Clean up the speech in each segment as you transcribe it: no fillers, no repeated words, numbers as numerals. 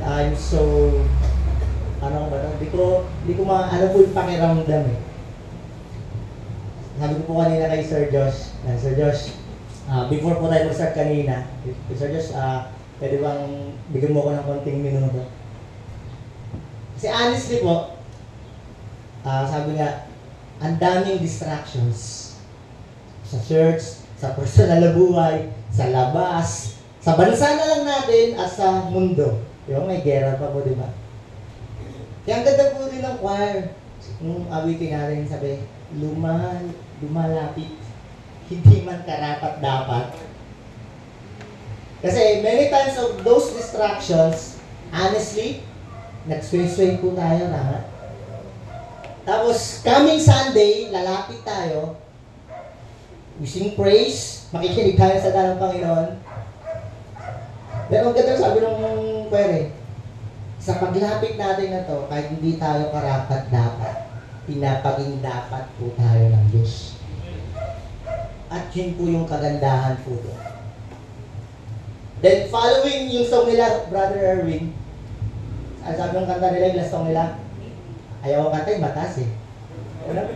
I'm so, ano ba ito? Di ko ano po yung pakiramdam eh. Sabi ko po kanina kay Sir Josh, Sir Josh, before po tayo mag-start kanina, Sir Josh, pwede bang bigyan mo ko ng konting minuto? Kasi honestly po, sabi nga, ang daming distractions sa church, sa personal na buhay, sa labas, sa bansa na lang natin at sa mundo. Yung may gera pa po, di ba? Kaya ang ganda po din ng choir. Nung awitin natin, sabi, lumalapit, hindi man karapat dapat. Kasi many times of those distractions, honestly, nag-swing-swing po tayo, tama? Tapos, coming Sunday, lalapit tayo, we sing praise, makikinig tayo sa dalang Panginoon. Pero ang ganda sabi ng pwede, sa paglapit natin na to, kahit hindi tayo karapat dapat, pinapaging dapat po tayo ng Diyos. At yun po yung kagandahan po doon. Then following yung song nila, Brother Erwin, sabi ng kanta nila, yung last song nila, ayaw kanta yung batas eh.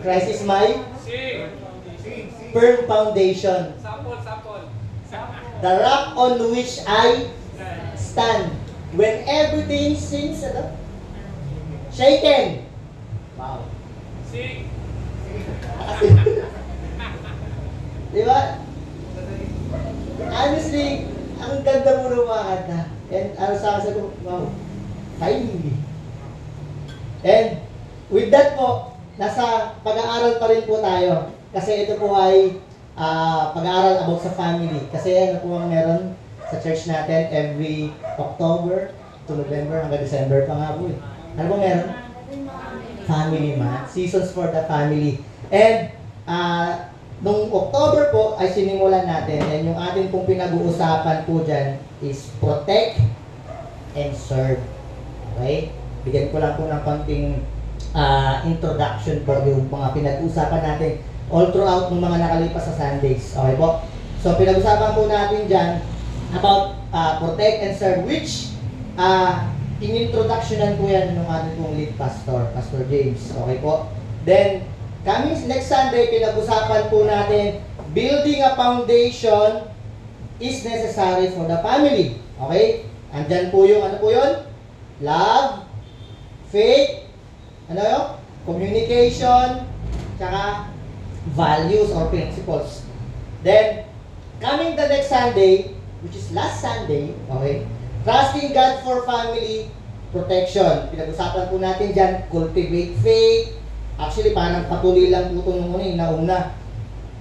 Christ is my firm foundation. The rock on which I stand. When everything seems shaken. Wow. Sing. Diba? Honestly, ang ganda mo ng mga kanta. And ano sa ko, wow, timely. And with that po, nasa pag-aaral pa rin po tayo. Kasi ito po ay pag-aaral about sa family. Kasi ano po ang meron sa church natin every October to November hanggang December pa nga po eh. Ano po meron? Family Month. Seasons for the Family. And nung October po ay sinimulan natin and yung atin pong pinag-uusapan po dyan is protect and serve. Okay? Bigyan ko lang po ng konting introduction po yung mga pinag-uusapan natin all throughout ng mga nakalipas sa Sundays. Okay po? So pinag-usapan po natin dyan about protect and serve, which in-introductionan po yan ng ating pong lead pastor, Pastor James. Okay po? Then, coming next Sunday, pinag-usapan po natin, building a foundation is necessary for the family. Okay? Andyan po yung, ano po yun? Love, faith, ano yun? Communication, tsaka values or principles. Then, coming the next Sunday, which is last Sunday, okay? Trusting God for family protection. Pinag-usapan po natin dyan, cultivate faith. Actually, parang patuloy lang po ito nung nauna.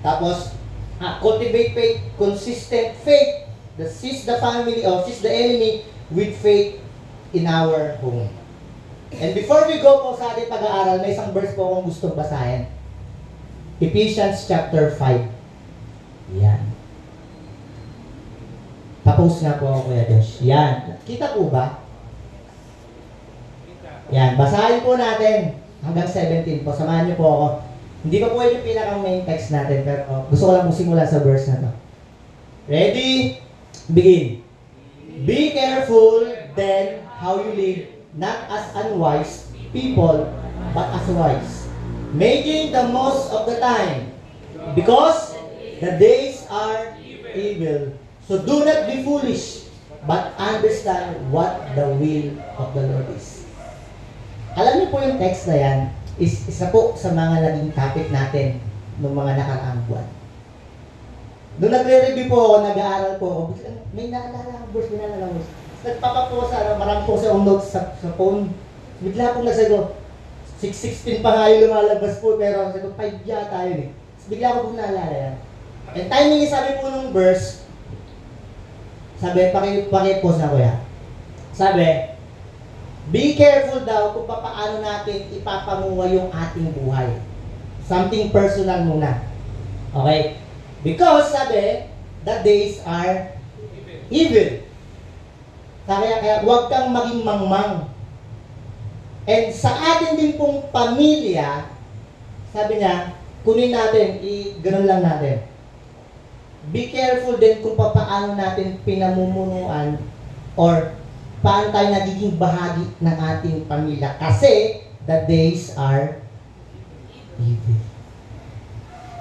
Tapos, cultivate faith, consistent faith that sees the family or sees the enemy with faith in our home. And before we go po sa ating pag-aaral, may isang verse po akong gustong basahin. Ephesians chapter 5. Yan. Papost nga po ako, Kuya Josh. Yan. Kita po ba? Yan. Basahin po natin hanggang 17 po. Samahan niyo po ako. Hindi pa po yung pinakang main text natin, pero gusto ko lang po simula sa verse na to. Ready? Begin. Be careful then how you live, not as unwise people, but as wise, making the most of the time, because the days are evil. So do not be foolish, but understand what the will of the Lord is. Alam niyo po yung text na yan, isa po sa mga naging topic natin noong mga nakaraang buwan. Doon nagre-review po ako, nag-aaral po ako, may naalala ang verse, nagpapa po sa, marami po sa notes sa phone, bigla po nagsago, 6:16 pa nga yung lumalabas po, pero sabi ko, 5 yata yun eh. Bigla ko po naalala yan. And timing sabi po nung verse, sabi, paki-post na kuya. Sabi, be careful daw kung paano natin ipapamuhay yung ating buhay. Something personal muna. Okay? Because, sabi, the days are evil. Kaya huwag kang maging mangmang. And sa atin din pong pamilya, sabi niya, kunin natin, ganun lang natin. Be careful din kung paano natin pinamumunuan or paano tayo nagiging bahagi ng ating pamilya. Kasi, the days are evil.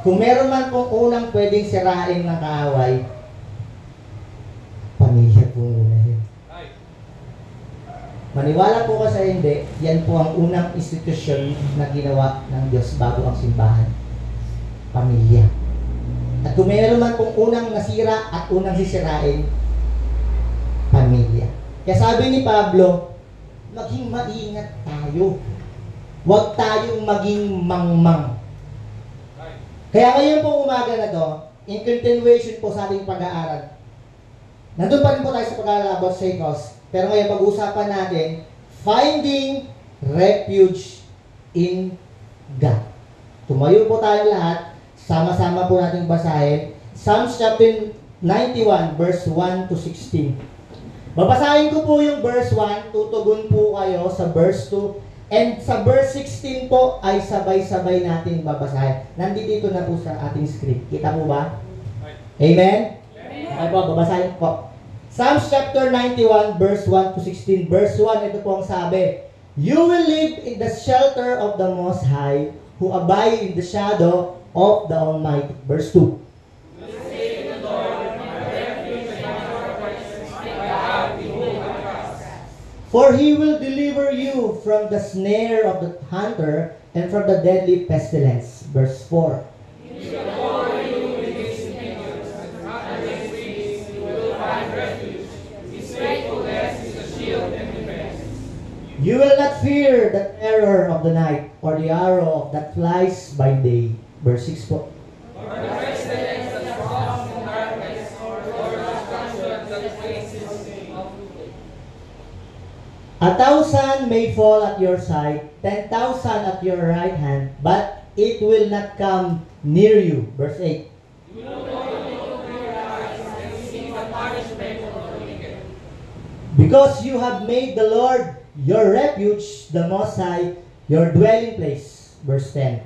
Kung meron man pong unang pwedeng sirain ng kaaway, pamilya po muna yun. Maniwala po ka sa hindi, yan po ang unang institusyon na ginawa ng Diyos bago ang simbahan. Pamilya. At kung meron man pong unang nasira at unang sisirain, pamilya. Kaya sabi ni Pablo, maging maingat tayo. Huwag tayong maging mangmang. Kaya ngayon pong umaga na to, in continuation po sa ating pag-aaral, nandun pa rin po tayo sa pag-aaral about Sakos. Pero ngayon pag-uusapan natin, finding refuge in God. Tumayo po tayo lahat, sama-sama po natin basahin, Psalms chapter 91, verse 1 to 16. Babasahin ko po yung verse 1, tutugon po kayo sa verse 2, and sa verse 16 po ay sabay-sabay natin babasahin. Nandito na po sa ating script. Kita po ba? Amen? Okay po, babasahin po. Psalms chapter 91, verse 1 to 16. Verse 1, ito po ang sabi, "You will live in the shelter of the Most High, who abide in the shadow of the Almighty." Verse 2. "For He will deliver you from the snare of the hunter and from the deadly pestilence." Verse 4. "You will not fear the terror of the night, or the arrow that flies by day." Verse 6 po. "A thousand may fall at your side, 10,000 at your right hand, but it will not come near you." Verse 8. "Because you have made the Lord your refuge, the Most High, your dwelling place." Verse 10.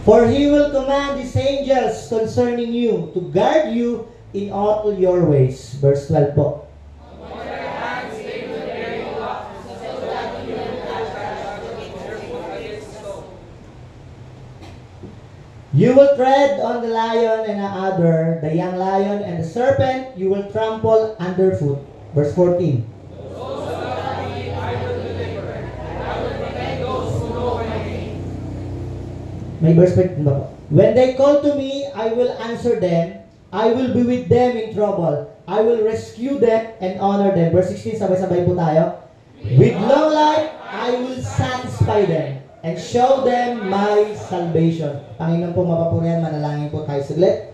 "For He will command His angels concerning you, to guard you in all your ways." Verse 12 po. "You will tread on the lion and the adder, the young lion and the serpent you will trample underfoot." Verse 14. May verse 15 ba po? "When they call to me, I will answer them. I will be with them in trouble. I will rescue them and honor them." Verse 16, sabay-sabay po tayo. "With long life, I will satisfy them and show them my salvation." Panginoon po, mapapurihan, manalangin po tayo saglit.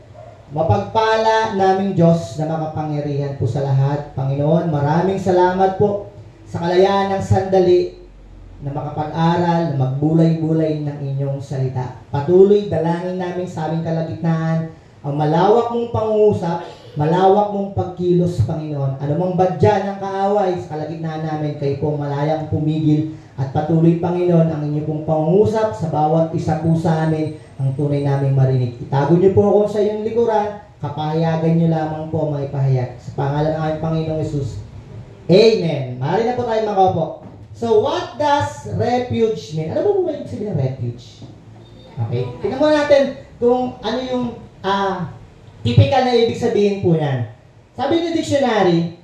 Mapagpala naming Diyos na makapangyarihan po sa lahat. Panginoon, maraming salamat po sa kalayaan ng sandali na makapag-aral, na magbulay-bulay ng inyong salita. Patuloy dalangin namin sa aming kalagitnaan ang malawak mong pangungusap, malawak mong pagkilos, Panginoon. Anumang badya ng kaaway sa kalagitnaan namin, kayo po malayang pumigil at patuloy, Panginoon, ang inyong pong pangungusap sa bawat isa po sa amin, ang tunay naming marinig. Itago niyo po ako sa iyong likuran, kapahayagan niyo lamang po maipahayag. Sa pangalan ng aming Panginoong Hesus. Amen. Maaari na po tayo makaupo. So, what does refuge mean? Ano ba ibig sabihin ng refuge? Okay. Tingnan mo natin kung ano yung typical na ibig sabihin po niyan. Sabi ng dictionary,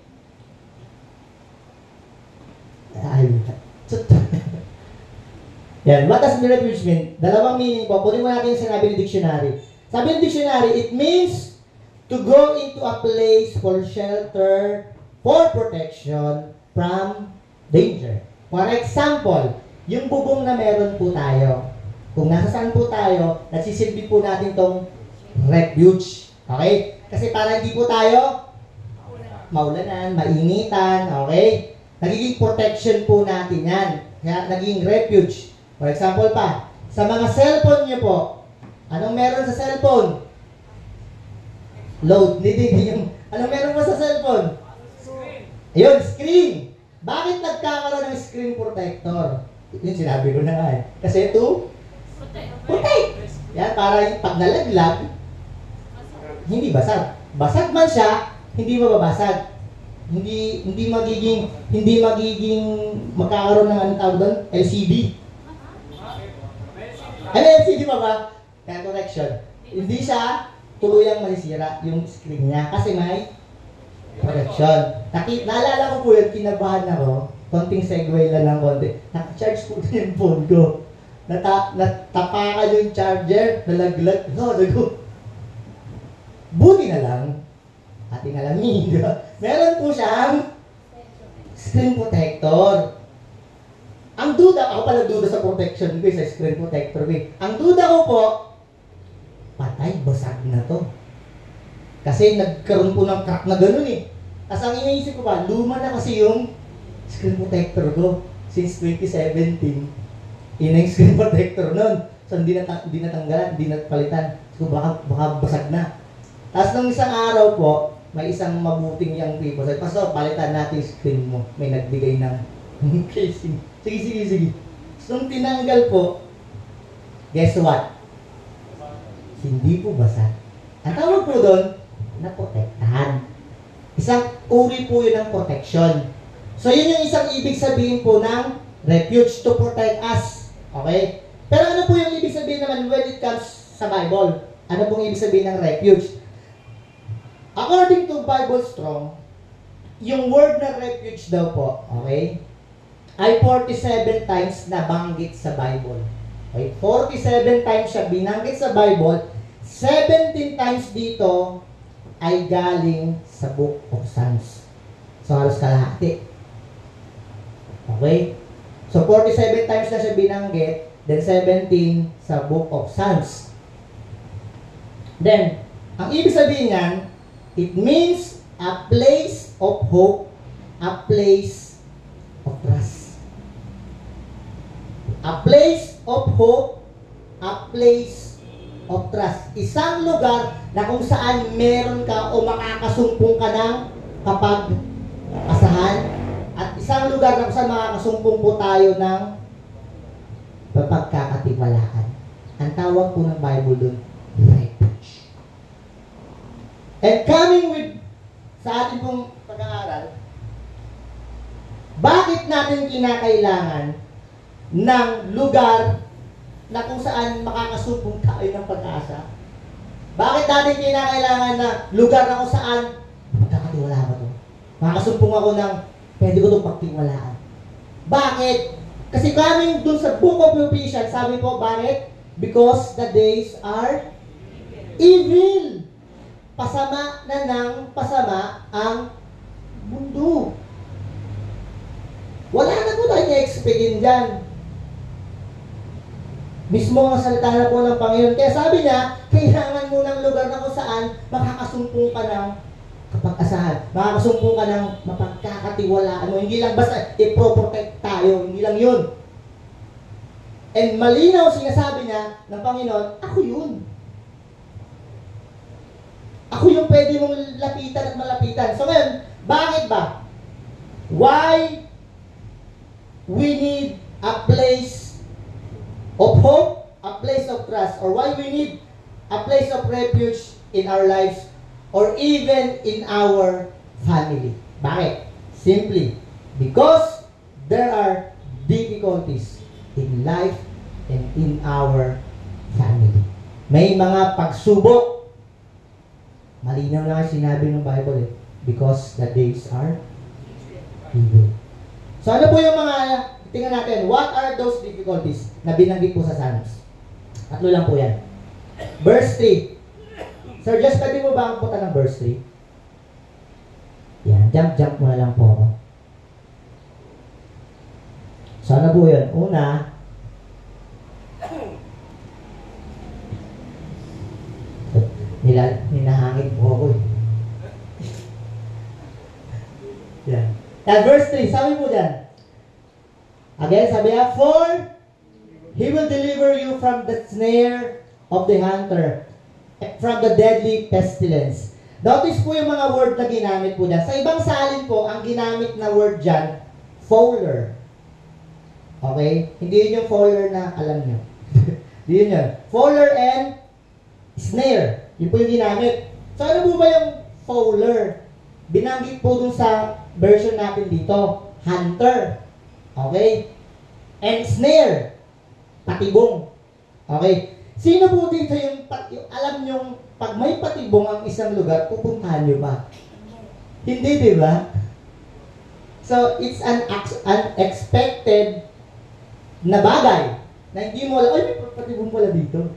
yan, what does refuge mean? Dalawang meaning po. Kunin mo natin yung sinabi ng dictionary. Sabi ng dictionary, it means to go into a place for shelter, for protection from danger. For example, yung bubong na meron po tayo. Kung nasa saan po tayo, nagsisilbi po natin tong refuge. Okay? Kasi para hindi po tayo maulanan, mainitan, okay? Nagiging protection po natin yan. Kaya naging refuge. For example pa, sa mga cellphone nyo po, anong meron sa cellphone? Load. Hindi yung, anong meron mo sa cellphone? Screen. Ayun, screen. Bakit nagkakaroon ng screen protector? Yun sinabi ko na nga eh. Kasi ito, protect. Yan, para yung pag nalaglag, hindi basag. Basag man siya, hindi mababasag. Hindi magiging magkakaroon ng anong tawag doon? LCD. Ano LCD pa ba? Kaya correction. Hindi siya tuluyang masisira yung screen niya kasi may protection. Naalala ko po yun, kinabahan ako. Konting segue lang ng konti. Naka-charge po yung phone ko. Natapakan yung charger, nalaglag. Buti na lang. Ating alamin, di ba? Meron po siyang screen protector. Ang duda, ako pala duda sa protection ko, sa screen protector ko. Ang duda ko po, patay, basag na to. Kasi nagkaroon po ng crack na gano'n eh. Kasi ang iniisip ko pa, luma na kasi yung screen protector ko since 2017. Yun yung screen protector nun. So hindi natanggalan, hindi napalitan. So baka basag na. Tapos nung isang araw po, may isang mabuting young people. Sabi, Pastor, palitan natin yung screen mo. May nagbigay ng casing. Sige. So nung tinanggal po, guess what? Hindi po basag. Ang tawag po doon, naprotektahan. Isang uri po yun ng protection. So yun yung isang ibig sabihin po ng refuge, to protect us. Okay? Pero ano po yung ibig sabihin naman when it comes sa Bible? Ano pong ibig sabihin ng refuge? According to Bible Strong, yung word na refuge daw po, okay, ay 47 times nabanggit sa Bible. Okay? 47 times siya binanggit sa Bible, 17 times dito ay galing sa Book of Psalms. So, halos kalahati. Okay? So, 47 times na siya binanggit, then 17 sa Book of Psalms. Then, ang ibig sabihin niyan, it means a place of hope, a place of trust. A place of hope, a place of trust. Isang lugar na kung saan meron ka o makakasumpong ka ng kapag-asahan, at isang lugar na kung saan makakasumpong po tayo ng pagkakatiwalaan. Ang tawag po ng Bible doon, refuge. And coming with sa ating pong pag-aaral, bakit natin kinakailangan ng lugar na kung saan makakasumpong tayo ng pag-asa? Bakit natin kinakailangan na lugar na kung saan magkakatiwala ba ito? Makakasumpong ako ng pwede ko itong pagtiwalaan. Bakit? Kasi coming dun sa Book of Ephesians, sabi po, bakit? Because the days are evil. Pasama na ng pasama ang mundo. Wala na po tayo i-explain dyan. Mismo ang salita na po ng Panginoon. Kaya sabi niya, kailangan mo ng lugar na kung saan makakasumpong ka ng kapag-asahan. Makakasumpong ka ng mapagkakatiwalaan mo. Hindi lang basta i-protect tayo. Hindi lang yun. And malinaw sinasabi niya ng Panginoon, ako yun. Ako yung pwede mong lapitan at malapitan. So ngayon, bakit ba? Why we need a place of hope, a place of trust, or why we need a place of refuge in our lives, or even in our family? Bakit? Simply, because there are difficulties in life and in our family. May mga pagsubok. Malinaw na sinabi ng Bible eh. Because the days are evil. So ano po yung mga, tingnan natin, what are those difficulties na binanggit po sa Psalms? Tatlo lang po yan. Verse 3. Sir, just pwede mo ba ang punta ng verse 3? Yan, jump mo na lang po ako. So ano po yun? Una, hinahangin po ako eh. Yan. At verse 3, sabi po dyan. Again, sabi niya, for He will deliver you from the snare of the hunter, from the deadly pestilence. Notice po yung mga word na ginamit po dyan. Sa ibang salin po, ang ginamit na word dyan, fowler. Okay? Hindi yun yung fowler na alam nyo. Hindi yun yun. Fowler and snare. Yun po yung ginamit. So ano po ba yung fowler? Binanggit po dun sa version natin dito, hunter. Okay? And snare, patibong. Okay? Sino po dito yung alam nyong pag may patibong ang isang lugar, pupuntahan nyo ba? Hindi, di ba? So, it's an unexpected na bagay na hindi mo alam, ay, may patibong pala dito.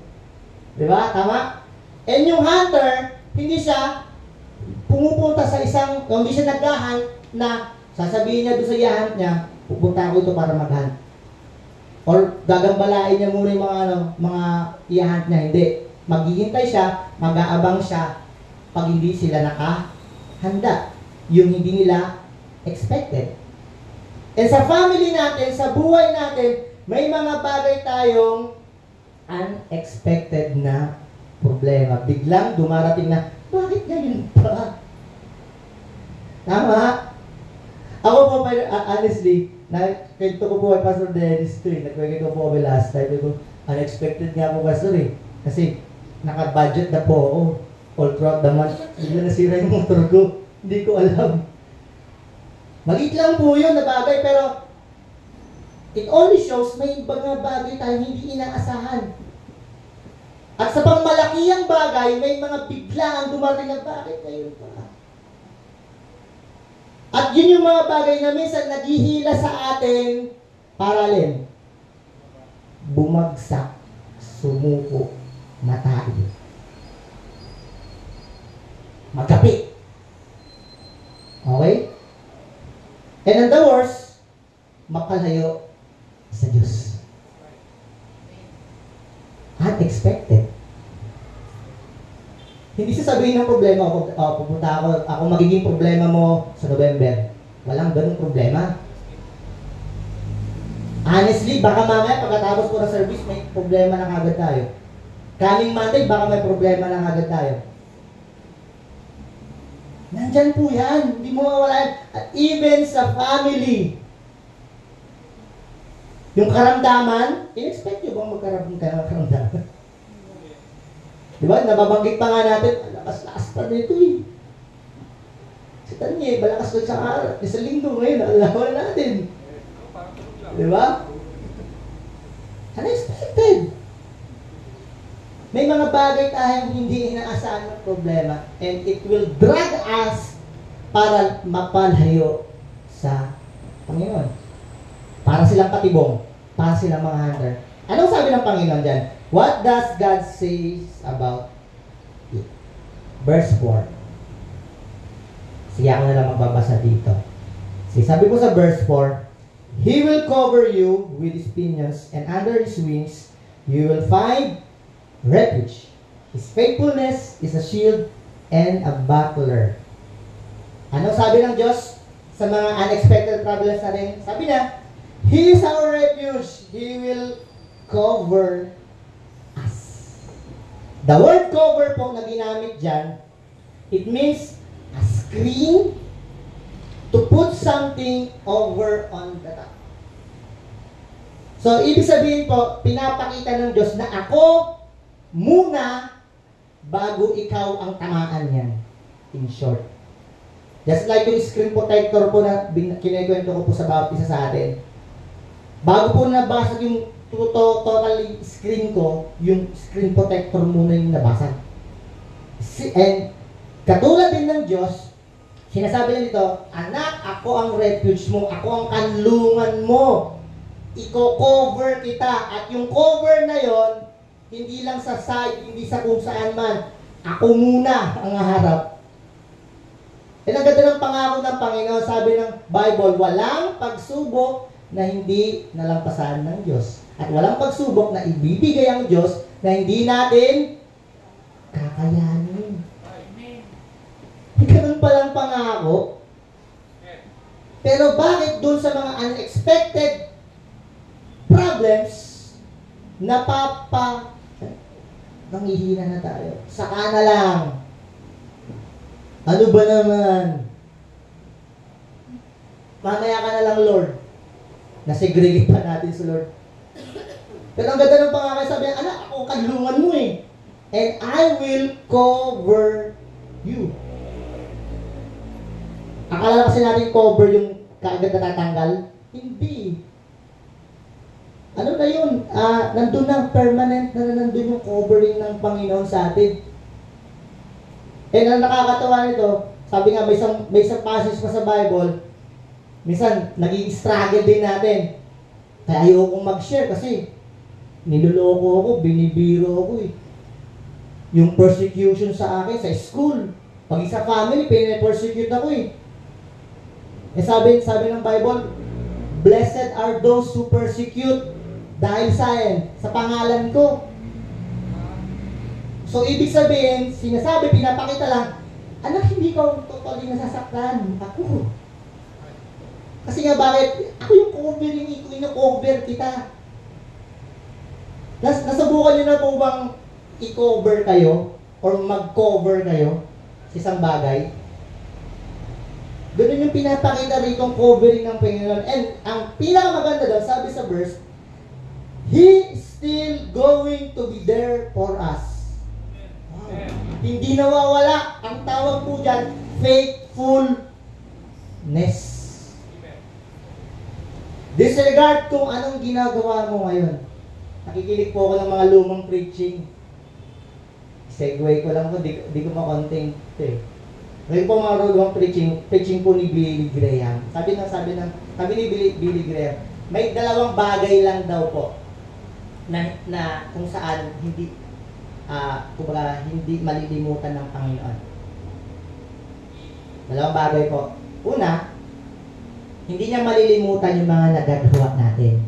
Di ba? Tama? And yung hunter, hindi siya pumupunta sa isang, hindi siya naghahunt na sasabihin niya doon sa i-hunt niya, pupunta ako ito para mag-hunt. Or gagambalain niya muna yung mga i-hunt niya. Hindi. Maghihintay siya, mag-aabang siya pag hindi sila nakahanda. Yung hindi nila expected. And sa family natin, sa buhay natin, may mga bagay tayong unexpected na problema. Biglang dumarating na, bakit ganyan pa? Tama? Ako po, honestly, kwento ko po kay Pastor Dennis ito eh. Nagkwento ko po kami last time. Unexpected nga po, Pastor eh. Kasi naka-budget na po ako all throughout the month. Bigla nasira yung motor ko. Hindi ko alam. Maliit lang po yun na bagay, pero it only shows may mga bagay tayong hindi inaasahan. At sa pangmalakihang bagay, may mga biglaan dumating na bakit ngayon pa. At yun yung mga bagay na minsan naghihila sa atin para rin bumagsak, sumuko, matay. Magkapit. Okay? And on the worst, mapalayo sa Diyos. Unexpected. Hindi sasabihin ng problema, pupunta ako magiging problema mo sa November. Walang ganung problema. Honestly, baka mamaya pagkatapos ko ng service, may problema na kagad tayo. Coming Monday, baka may problema na kagad tayo. Nandyan po yan. Hindi mo mawalaan. At even sa family. Yung karamdaman, in-expect nyo bang magkaroon ka ng karamdaman? Diba? Nababanggit pa nga natin, lakas-lakas pa dito eh. Si Tanya, malakas doon sa araw. Sa linggo ngayon, alaman natin. Diba? Unexpected. May mga bagay tayong hindi inaasahan ng problema and it will drag us para mapalayo sa Panginoon. Para silang patibong. Para silang mga hunter. Anong sabi ng Panginoon dyan? What does God say about it? Verse 4. Sige, ako na lang magbabasa dito. Sige, sabi ko sa verse 4, He will cover you with His pinions, and under His wings you will find refuge. His faithfulness is a shield and a buckler. Ano sabi ng Diyos sa mga unexpected problems natin? Sabi na, He is our refuge. He will cover us. The word cover po na ginamit dyan, it means a screen to put something over on the top. So, ibig sabihin po, pinapakita ng Diyos na ako muna bago ikaw ang tamaan niyan. In short. Just like yung screen protector po na kinikwento ko po sa bawat isa sa atin. Bago po nabasag yung totally screen ko, yung screen protector muna yung nabasag. And katulad din ng Diyos, sinasabi niya dito, anak, ako ang refuge mo, ako ang kanlungan mo. Iko-cover kita. At yung cover na yon, hindi lang sa side, hindi sa kung saan man. Ako muna ang haharap. And ang ganda ng pangako ng Panginoon, sabi ng Bible, walang pagsubok na hindi nalampasan ng Diyos. At walang pagsubok na ibibigay ang Diyos na hindi natin kakayanin. Ganun palang pangako. Pero bakit dun sa mga unexpected problems, nanghihina na tayo. Saka na lang. Ano ba naman? Mamaya ka na lang, Lord. Nasegregate pa natin sa Lord. Pero ang ganda ng pangako, sabi niya, anak, ako kanlungan mo eh. And I will cover You. Akala kasi natin cover yung kaagad natatanggal. Hindi. Ano na yun? Nandun na, permanent na nandun yung covering ng Panginoon sa atin. And ang nakakatawa nito, sabi nga may isang passage pa sa Bible, minsan naging struggle din natin. Kaya ayokong mag-share kasi niloloko ako, binibiro ako eh. Yung persecution sa akin, sa school, pag sa family, pinapersecute ako eh. Sabi ng Bible, blessed are those who persecute dahil sa pangalan ko. So, ibig sabihin, sinasabi, pinapakita lang, anak, hindi ka totally nasasaktan. Ako. Kasi nga, bakit? Ako yung covering, ino-cover kita. Nasubukan nyo na po bang i-cover kayo or mag-cover kayo sa isang bagay? Ganun yung pinapakita rito ang covering ng Panginoon. And ang pinakamaganda daw, sabi sa verse, He is still going to be there for us. Wow. Hindi nawawala. Ang tawag po dyan, faithfulness. Disregard kung anong ginagawa mo ngayon. Nakikinig po ako ng mga lumang preaching. Segue ko lang po, di ko makontent eh. Ngayon po mga lumang preaching po ni Billy Graham. Sabi ni Billy Graham, may dalawang bagay lang daw po na kung saan hindi hindi malilimutan ng Panginoon. Dalawang bagay po. Una, hindi niya malilimutan yung mga nagagawa natin.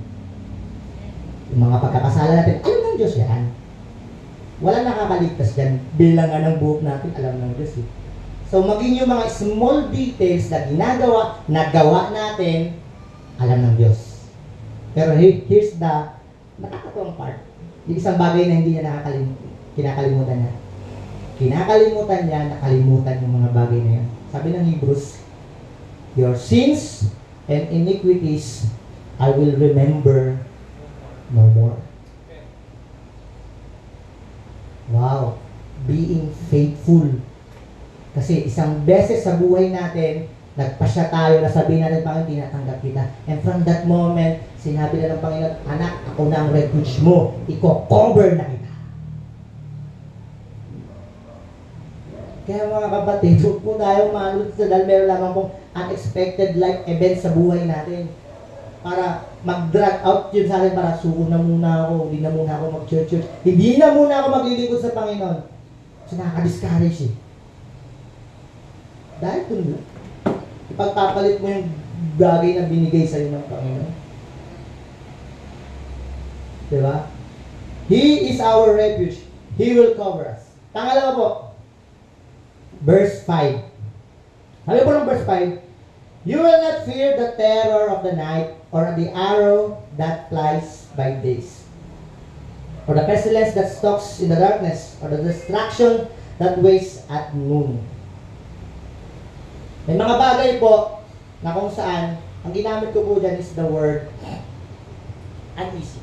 Yung mga pagkakasala natin, alam ng Diyos yan. Walang nakakaligtas dyan. Bilangan ng buhok natin, alam ng Diyos eh. So, maging yung mga small details na nagawa natin, alam ng Diyos. Pero here's the nakakatuwang part. Yung isang bagay na hindi niya kinakalimutan niya. Kinakalimutan niya, nakalimutan yung mga bagay na yan. Sabi ng Hebrews, your sins and iniquities I will remember no more. Wow. Being faithful. Kasi isang beses sa buhay natin, nagpasya tayo na sabihin natin, Panginoon, tinatanggap kita. And from that moment, sinabi na ng Panginoon, anak, ako na ang refuge mo. Iko-cover na kita. Kaya mga kapatid, huwag po tayo manunod sa dahil meron lamang pong unexpected life events sa buhay natin. Para mag-drag out yun sa akin, para suko na muna ako, hindi na muna ako mag-church. Hindi na muna ako maglilingkod sa Panginoon. Kasi nakaka-discourage eh. Dahil kung ipagpapalit mo yung bagay na binigay sa'yo ng Panginoon. Diba? He is our refuge. He will cover us. Pangalawa po, verse 5. Sabi po ng verse 5, you will not fear the terror of the night or the arrow that flies by days, or the pestilence that stalks in the darkness, or the destruction that wastes at noon. May mga bagay po na kung saan, ang ginamit ko po dyan is the word uneasy.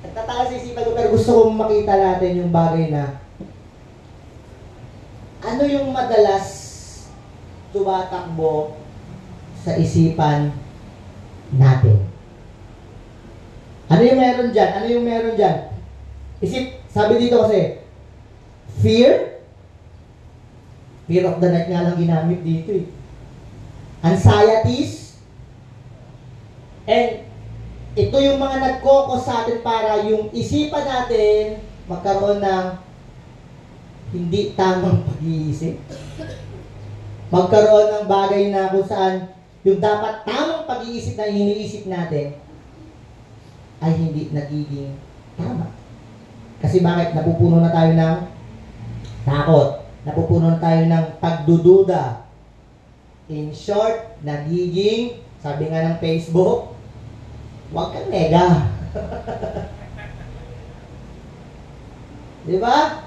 Nagtataka sa isipan ko, pero gusto kong makita natin yung bagay na ano yung madalas tumatakbo sa isipan natin. Ano yung meron dyan? Ano yung meron dyan? Sabi dito kasi, fear. Fear of the night nga lang ginamit dito eh. Anxieties. And ito yung mga nagkokos sa atin para yung isipan natin magkaroon ng hindi tamang pag-iisip. Magkaroon ng bagay na kung saan yung dapat tamang pag-iisip na iniisip natin ay hindi nagiging tama. Kasi bakit? Napupuno na tayo ng takot. Napupuno na tayo ng pagdududa. In short, nagiging, sabi nga ng Facebook, huwag kang nega. Diba?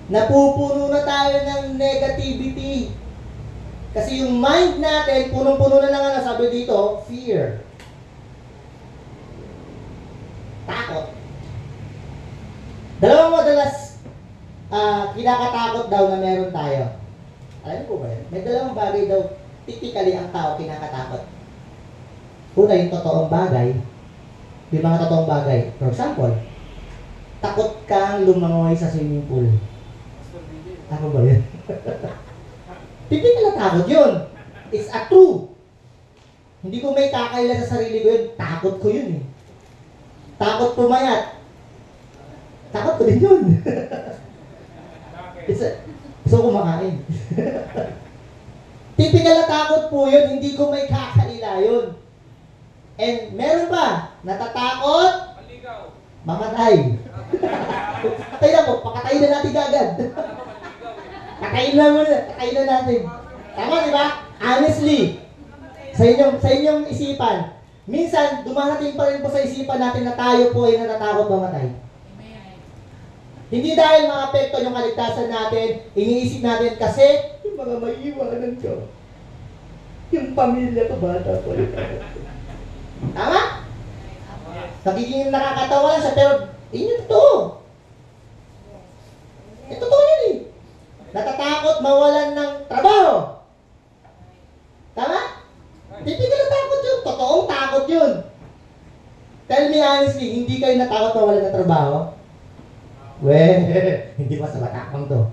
Napupuno na tayo ng negativity. Kasi yung mind natin, punong-puno na lang, sabi dito, fear. Takot. Dalawang madalas kinakatakot daw na meron tayo. Alam po ba yun? May dalawang bagay daw, typically ang tao kinakatakot. Una, yung totoong bagay. Yung mga totoong bagay. For example, takot kang lumangoy sa swimming pool. Ano ba yun? Typical na takot yun. It's a true. Hindi ko may kakaila sa sarili ko yun. Takot ko yun eh. Takot pumayat. Takot ko din yun. Gusto ko kumakain. Typical na takot po yun. Hindi ko may kakaila yun. And meron pa, natatakot, mamatay. Patay na po, pakatayin na natin agad. Patayin na natin. Tama, di ba? Honestly, sa inyong isipan, minsan, dumarating pa rin po sa isipan natin na tayo po ay natatakot mamatay. Hindi dahil maapekto yung kaligtasan natin, iniisip natin kasi, yung mga maiiwanan ko, yung pamilya ko, bata ko. Tama? Nagiging nakakatawa lang siya, pero yun yung totoo. Totoo yun eh. Natatakot mawalan ng trabaho. Tama? Typical na takot yun. Totoong takot yun. Tell me honestly, hindi kayo natakot mawalan ng trabaho? Hindi pa sa batakang to.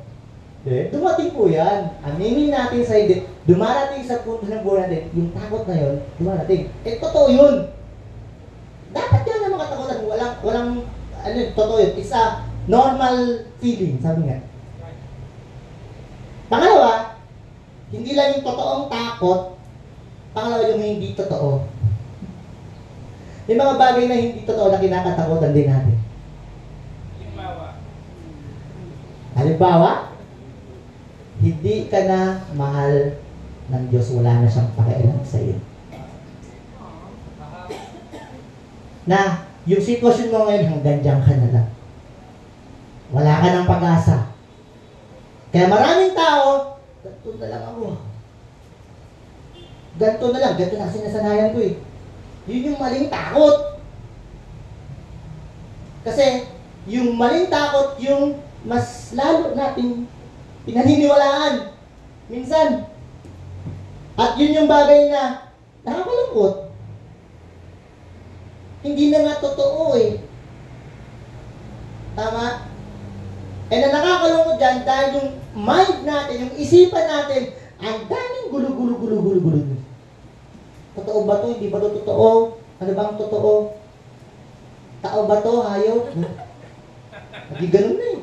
Dumating po yan. Aminin natin sa hindi. Dumarating sa punto ng buhay natin, yung takot na yun, dumarating. Totoo yun. Dapat yan ang mga takutan. Walang, totoo yun. It's a normal feeling, sabi nga. Pangalawa, hindi lang yung totoong takot, pangalawa yung hindi totoo. Yung mga bagay na hindi totoo na kinakatakutan din natin. Halimbawa, hindi ka na mahal ng Diyos, wala na siyang pakialam sa iyo. Na, yung sitwasyon mo ngayon, hanggang dyan ka na lang. Wala ka ng pag-asa. Kaya maraming tao, ganito na lang ako. Ganito na lang, ganito na sinasanayan ko eh. Yun yung maling takot. Kasi, yung maling takot, yung mas lalo nating pinaniniwalaan. Minsan. At yun yung bagay na nakakalungkot. Hindi na nga totoo eh. Tama? And na nakakalungkot dyan dahil yung mind natin, yung isipan natin, ang daming gulo-gulo. Totoo ba to? Hindi ba to totoo? Ano bang totoo? Tao ba to? Hayop? Hindi ganun na eh.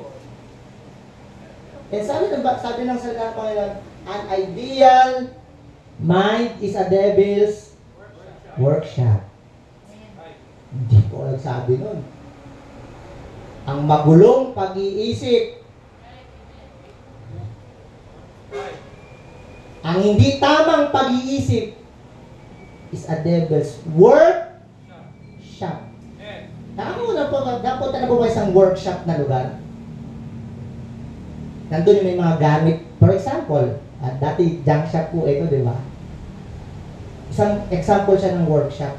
And sabi ng salita ng Panginoon, an ideal mind is a devil's workshop. Hindi ko nagsabi nun. Ang magulong pag-iisip, ang hindi tamang pag-iisip is a devil's workshop. Napunta na po ba isang workshop na lugar? Nandun yung may mga gamit. For example, dati junk shop po ito, di ba? Isang example siya ng workshop.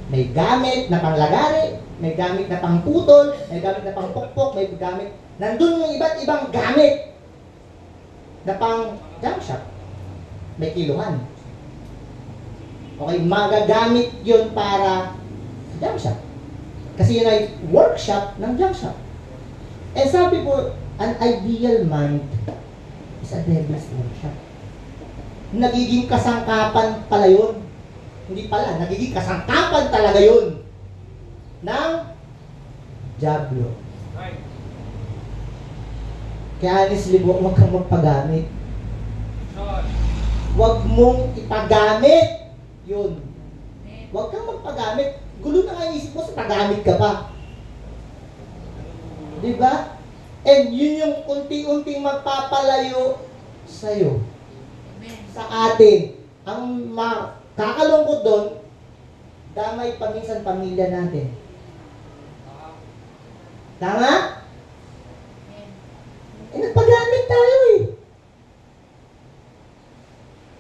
May gamit na panglagari, may gamit na pangputol, may gamit na pangpukpok, may gamit. Nandun yung iba't ibang gamit na pang junk shop. May kiluhan. Okay, magagamit yun para junk shop. Kasi yun ay workshop ng junk shop. Eh sabi po, an ideal mind is a devil's workshop. Nagiging kasangkapan pala yun. Hindi pala, nagiging kasangkapan talaga yun ng Diablo. Kaya honestly, huwag kang magpagamit. Huwag mong ipagamit yun. Huwag kang magpagamit. Gulo na nga isip mo sa pagamit ka pa. Diba? And yun yung unti-unting magpapalayo sa'yo. Sa atin. Ang kakalungkot doon, damay paminsan pamilya natin. Tama? Eh, nagpagamit tayo eh.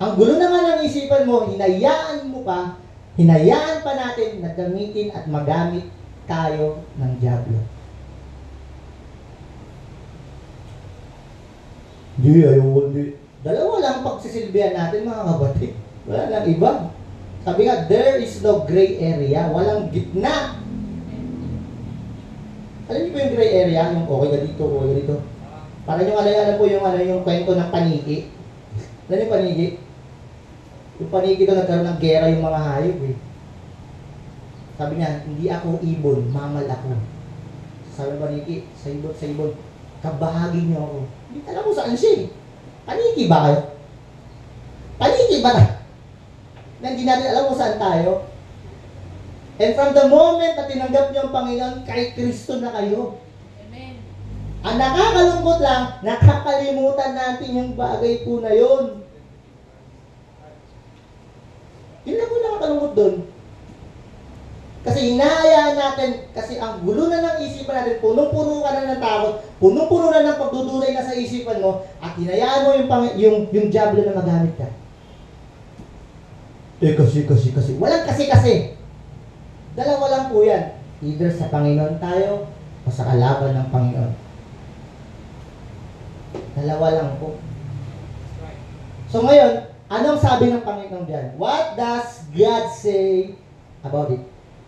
Ang gulo na nga ng isipan mo, hinayaan pa natin na gamitin at magamit tayo ng Diablo. Hindi, ayaw, hindi. Dalawa lang pagsisilbihan natin, mga kapatid. Wala lang iba. Sabi nga, there is no gray area. Walang gitna. Alam niyo po yung gray area? Yung okay ka dito, okay ka dito. Para yung alam po yung kwento ng paniki. Alam yung paniki? Yung paniki doon nagkaroon ng gera yung mga hayop eh. Sabi niya, hindi ako ibon, mamal ako. Sabi ng paniki, sa ibon, kabahagi niyo ako. Hindi alam mo saan siya eh. Paniki ba kayo? Paniki ba na? Na hindi natin alam kung saan tayo. And from the moment na tinanggap niyo ang Panginoon, kay Kristo na kayo. Amen. Ang nakakalungkot lang, nakakalimutan natin yung bagay po na yun. Yun lang po nakakalungkot doon. Kasi hinahayaan natin, kasi ang gulo na ng isipan natin, punong-puno ka na ng takot, punong-puno na ng pagdudulay na sa isipan mo, at hinayaan mo yung diablo na magamit ka. Kasi. Walang kasi. Dalawa lang po yan. Either sa Panginoon tayo, o sa kalaban ng Panginoon. Dalawa lang po. So ngayon, anong sabi ng Panginoon diyan? What does God say about it?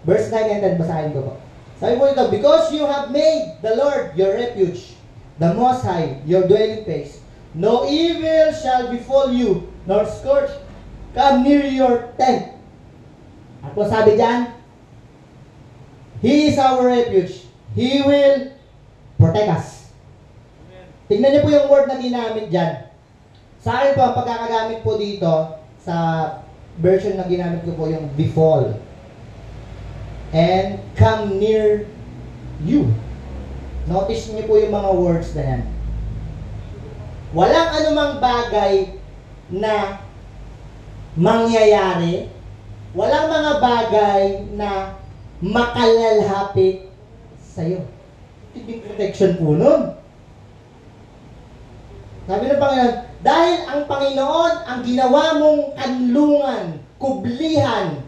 Verse 9 and 10, basahin ko po. Sabi po ito, because you have made the Lord your refuge, the Most High, your dwelling place, no evil shall befall you, nor scourge come near your tent. At po sabi diyan, He is our refuge. He will protect us. Tingnan niyo po yung word na ginamit dyan. Sa akin po, ang pagkakagamit po dito, sa version na ginamit ko po yung befall. And come near you. Notice niyo po yung mga words na yan. Walang anumang bagay na mangyayari. Walang mga bagay na makalalapit sa'yo. Tibing protection po nun. Sabi ng Panginoon, dahil ang Panginoon ang ginawa mong kanlungan, kublihan.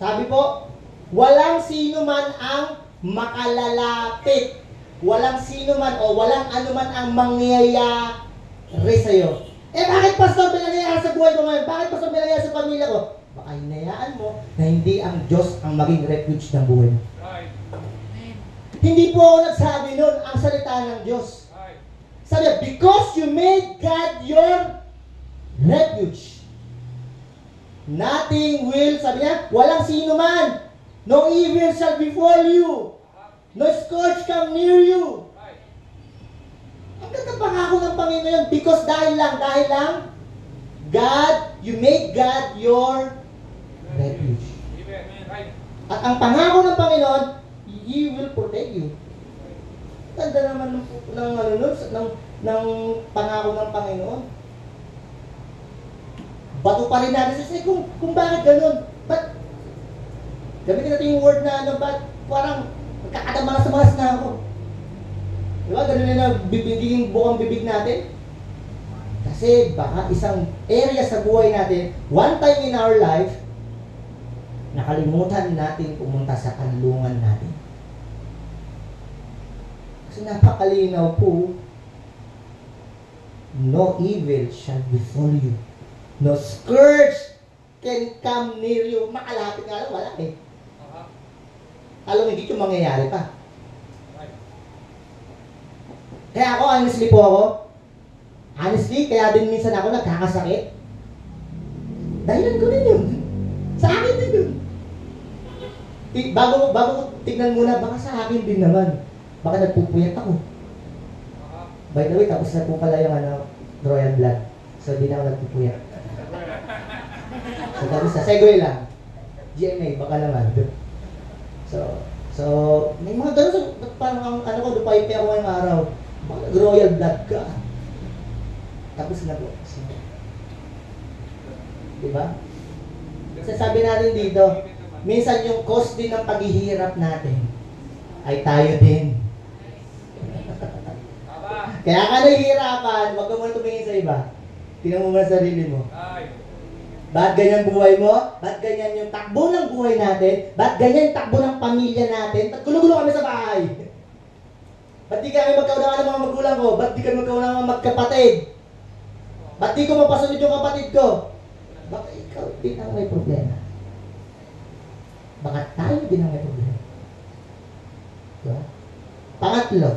Sabi po, walang sino man ang makalalapit. Walang sino man o walang anuman ang mangyayari sa'yo. Bakit pastor pinangyayari sa buhay ko ngayon? Bakit pastor pinangyayari sa pamilya ko? Baka hinayaan mo na hindi ang Diyos ang maging refuge ng buhay mo. Right. Hindi po ako nagsabi nun, ang salita ng Diyos. Sabi, because you made God your refuge. Nothing will, sabi niya, walang sino man. No evil shall befall you. No scourge come near you. Ang ganda pangako ng Panginoon because dahil lang, God, you made God your refuge. At ang pangako ng Panginoon, He will protect you. Ganda naman ng pangako ng Panginoon. Bato pa rin natin sa kung bakit ganun. Ba't gamitin natin yung word na ba't parang magkakadamalas-malas na ako. Diba? Ganun na bibiging bukang bibig natin. Kasi baka isang area sa buhay natin, one time in our life, nakalimutan natin pumunta sa kanlungan natin. Kasi napakalinaw po, no evil shall befall you. No scourge can come near you. Makalapit nga lang, wala eh. Alam hindi yung mangyayari pa. Kaya ako, honestly, kaya din minsan ako nagkakasakit. Dahilan ko rin yun. Sa akin din yun. Bago tignan muna, baka sa akin din naman. Baka nagpupuyat ako. By the way, tapos na po pala yung royal blood. So, di na ako nagpupuyat. So, tapos na, segue lang. GMA, baka naman. So, may mga gano'n, parang ang ko, dupaype ako ngayong araw. Baka nag-royal blood ka. Tapos na po. So, diba? Sasabi natin dito, minsan yung cause din ng paghihirap natin ay tayo din. Kaya ka nahihirapan, huwag ka muna tumingin sa iba. Tingnan mo muna sarili mo. Ba't ganyan buhay mo? Ba't ganyan yung takbo ng buhay natin? Ba't ganyan yung takbo ng pamilya natin? Gulo-gulo kami sa bahay. Ba't di kami magkaunawa ng mga magulang ko? Ba't di kami magkaunawa ng magkapatid? Ba't di ko mapasunod yung kapatid ko? Baka ikaw din ang may problema. Baka tayo din ang may problema. Diba? Pangatlo.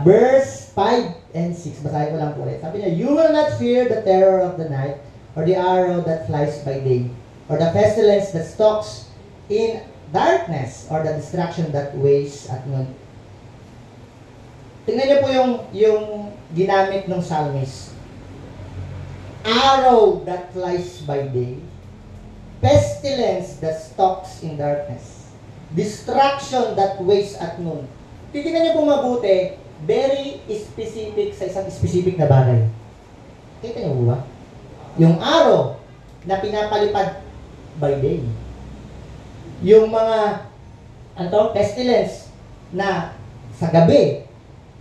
Verse 5 and 6. Basahin ko lang po ulit. Sabi niya, you will not fear the terror of the night, or the arrow that flies by day, or the pestilence that stalks in darkness, or the destruction that wastes at noon. Tingnan niyo po yung ginamit ng psalmist. Arrow that flies by day, pestilence that stalks in darkness, destruction that wastes at noon. Titingnan niyo po mabuti, very specific sa isang specific na bagay. Kita niyo ba? Yung arrow na pinapalipad by day. Yung mga pestilence na sa gabi,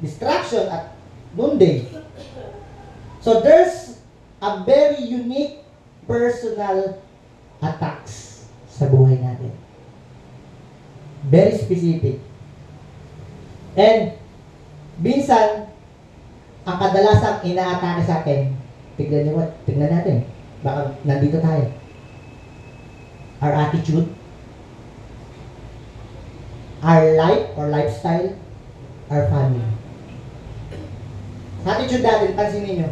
distraction at noonday. So there's a very unique personal attacks sa buhay natin. Very specific. And minsan, ang kadalasang inaatake sa akin, tignan natin. Baka nandito tayo. Our attitude, our life or lifestyle, our family. Sa attitude natin, pansinin nyo.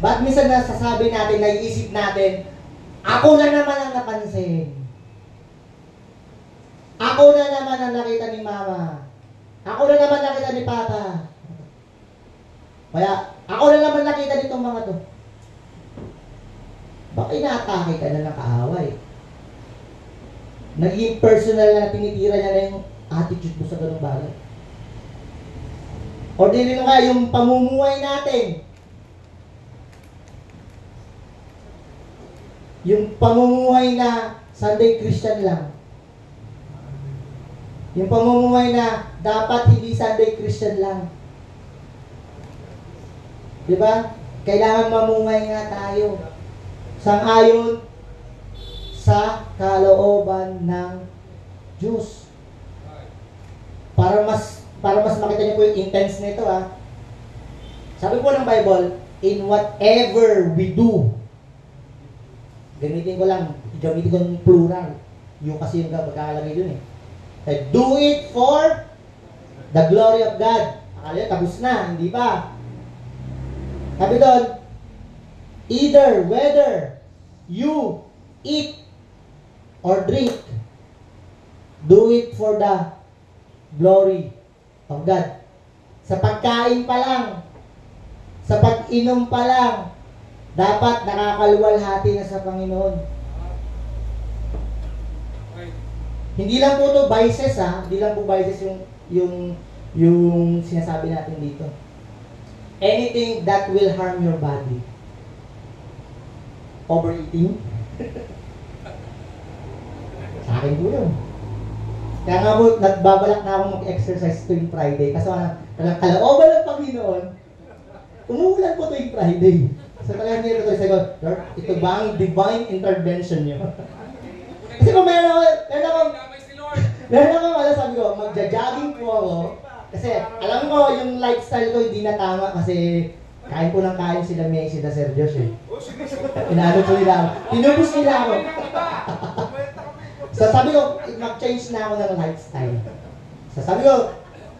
Ba't minsan nasasabi natin, naiisip natin, ako na naman ang napansin. Ako na naman ang nakita ni Mama. Ako na naman nakita ni Papa. Kaya, ako na naman nakita nitong mga to. Baka inaatake ka na ng kaaway. Naging personal na tinitira niya na yung attitude mo sa ganung bagay. O di rin nga, yung pamumuhay natin. Yung pamumuhay na Sunday Christian lang. Yung pamumuhay na dapat hindi Sunday Christian lang. Diba? Kailangan mamumuhay nga tayo sang-ayon sa kalooban ng Diyos. Para mas makita niyo po yung intense nito Sabi po ng Bible, in whatever we do. Gamitin ko yung plural. Yung kasi yung magkakalagay dun do it for the glory of God. Akala tapos na, hindi ba? Sabi doon, either whether you eat or drink, do it for the glory of God. Sa pagkain pa lang, sa pag-inom pa lang, dapat nakakaluwalhati na sa Panginoon. Hindi lang po to vices Hindi lang po vices yung sinasabi natin dito. Anything that will harm your body. Overeating. Sa akin po yun. Kaya nga po, nagbabalak na akong mag-exercise tuwing Friday. Kasi talagang kalooban ng Panginoon, umuulan po tuwing Friday. So talagang nito ko sabi, Lord, ito ba ang divine intervention niyo? Kasi kung meron ako, sabi ko, magja-jogging po ako. Kasi alam ko, yung lifestyle ko hindi na tama kasi kain po ng kain sila May, sila Sir Josh Inaano po nila ako. Tinubos nila ako. So sabi ko, mag-change na ako ng lifestyle. So sabi ko,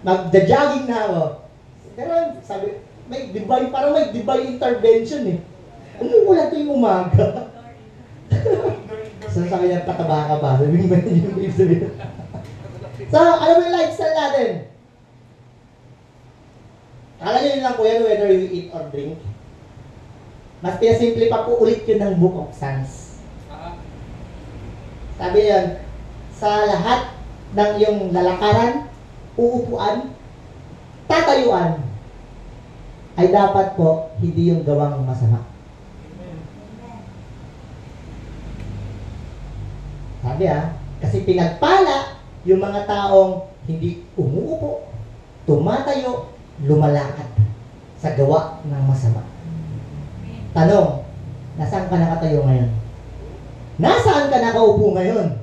magja-jogging na ako. Pero sabi, parang may divine intervention Umuulan to yung umaga. So sabi niya, pataba ka ba? Sabi niya, yung ibig sabihin. So, alam mo yung lifestyle natin. Akala nyo yun lang po yan, whether you eat or drink. Mas pinasimple pa po ulit yun ng Book of Psalms. Sabi yan, sa lahat ng yung lalakaran, uupuan, tatayuan, ay dapat po hindi yung gawang masama. Sabi kasi pinagpala yung mga taong hindi umuupo, tumatayo, lumalakad sa gawa ng masama. Tanong, nasaan ka nakatayo ngayon? Nasaan ka nakaupo ngayon?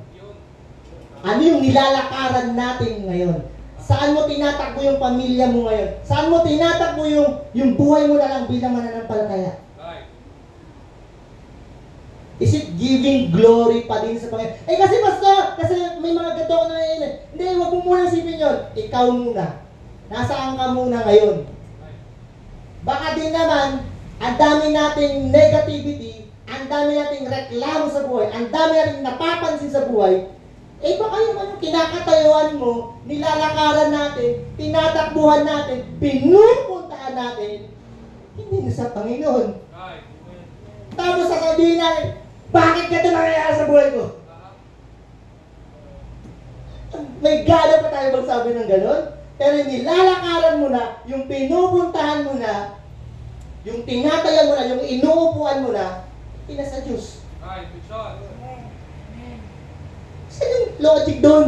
Ano yung nilalakaran natin ngayon? Saan mo tinatakbo yung pamilya mo ngayon? Saan mo tinatakbo yung buhay mo na lang bilang mananampalataya? Is it giving glory pa din sa Panginoon? Eh kasi pastor, kasi may mga gato na yun. Hindi, wag mo muna isipin yun. Ikaw muna. Nasaan ka muna ngayon? Baka din naman, ang dami nating negativity, ang dami nating reklamo sa buhay, ang dami nating napapansin sa buhay, eh baka yung kinakatayuan mo, nilalakaran natin, tinatakbuhan natin, pinupuntahan natin, hindi na sa Panginoon. Tapos sasabihin natin, bakit ganito nangyayari sa buhay ko? May gana pa tayo magsabi ng gano'n? Pero yung nilalakaran mo na, yung pinupuntahan mo na, yung tinatayan mo na, yung inuupuan mo na, pinasa Diyos. Saan yung logic doon?